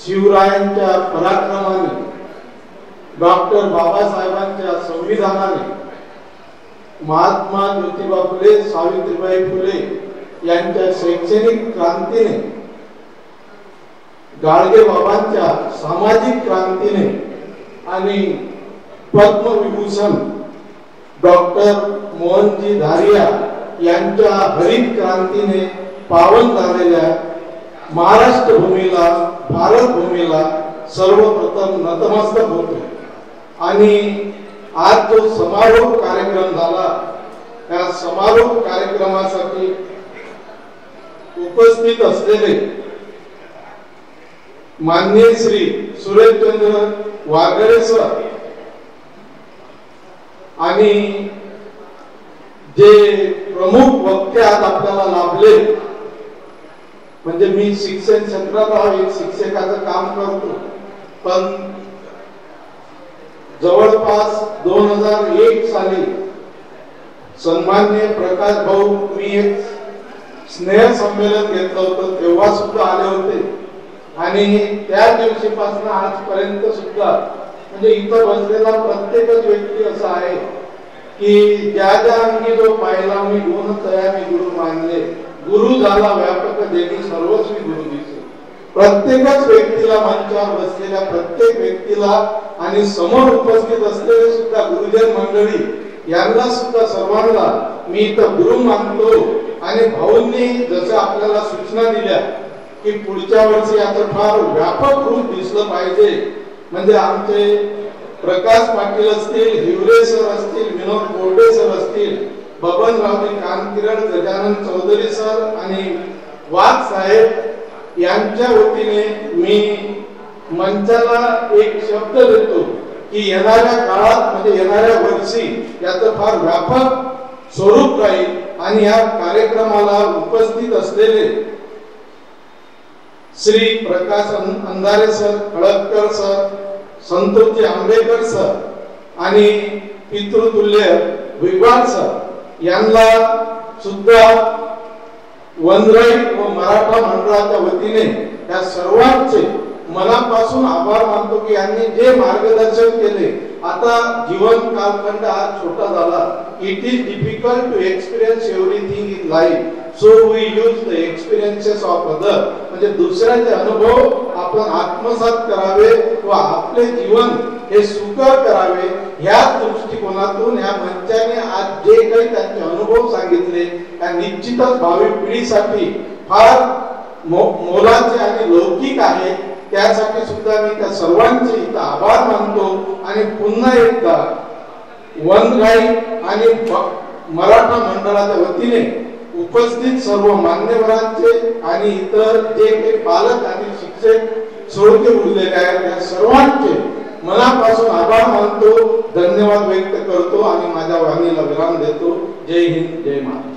शिवरायांच्या पराक्रमाने डॉक्टर बाबासाहेबांच्या संविधानाने महात्मा ज्योतिबा फुले सावित्रीबाई फुले यांच्या शैक्षणिक क्रांतीने गाडगे बाबांच्या सामाजिक क्रांतीने आणि पद्मविभूषण डॉक्टर मोहनजी धारिया यांच्या हरित क्रांतीने पावन झालेल्या महाराष्ट्र भूमीला भारत भूमीला सर्वप्रथम नतमस्तक होतो. आणि आज जो समारोप कार्यक्रम झाला त्या समारोप कार्यक्रमासाठी उपस्थित असलेले माननीय श्री सुरेशचंद्र वाघरे सर आणि जे प्रमुख वक्ते आज आपल्याला लाभले, म्हणजे मी शिक्षण क्षेत्रात एक शिक्षकाचं काम करतो, पण जवळपास 2001 साली सन्माननीय प्रकाश भाऊ मी एक स्नेह संमेलन घेतलं होतं तेव्हा सुद्धा आले होते. आणि त्या दिवशीपासून आजपर्यंत सुद्धा म्हणजे इथं बसलेला प्रत्येकच व्यक्ती असा आहे की ज्या ज्या अंगी जो पाहिला मी गुण तया मी गुरु मानले, गुरु झाला व्यापक देवी सर्वस्वी गुरु दिसे. प्रत्येकच व्यक्तीला मंचावर बसलेल्या प्रत्येक व्यक्तीला आणि समोर उपस्थित असलेले सुद्धा गुरुजन मंडळी यांना सुद्धा सर्वांना मी इथं गुरु मानतो. आणि भाऊंनी जसं आपल्याला सूचना दिल्या की पुढच्या वर्षी याचं फार व्यापक रूप दिसलं पाहिजे, म्हणजे आमचे प्रकाश पाटील असतील, हिवरे सर असतील, विनोद बोर्डे सर असतील, बबनरावजी कानकिरण, गजानन चौधरी सर आणि वाघ साहेब यांच्या वतीने मी मंचाला एक शब्द देतो की येणाऱ्या काळात म्हणजे येणाऱ्या वर्षी याचं फार व्यापक स्वरूप राहील. आणि या कार्यक्रमाला उपस्थित असलेले श्री प्रकाश अंधारे sir, Khaladkar sir, Santoshji Ambekar sir आणि पितृतुल्य विद्वान सर यांना सुद्धा वनराई व मराठा मंडळाच्या वतीने या सर्वांचे मनापासून आभार मानतो की यांनी जे मार्गदर्शन केले. आता जीवन कालखंड हा छोटा झाला. It is difficult to experience everything in life, so we use the experiences of other. म्हणजे दुसऱ्याचे अनुभव आपण आत्मसात करावे व आपले जीवन हे सुकर करावे. ह्या दृष्टिकोनातून या मंचाने आज जे काही त्यांचे अनुभव सांगितले त्या निश्चितच भावी पिढीसाठी फार मोलाचे आणि लौकिक आहे. त्यासाठी सुद्धा मी त्या सर्वांचे इथं आभार मानतो. आणि पुन्हा एकदा वनराई आणि मराठा मंडळाच्या वतीने उपस्थित सर्व मान्यवरांचे आणि इतर जे काही पालक आणि शिक्षक श्रोते उरलेले आहेत त्या सर्वांचे मनापासून आभार मानतो, धन्यवाद व्यक्त करतो आणि माझ्या वाणीला विराम देतो. जय हिंद, जय महाराष्ट्र.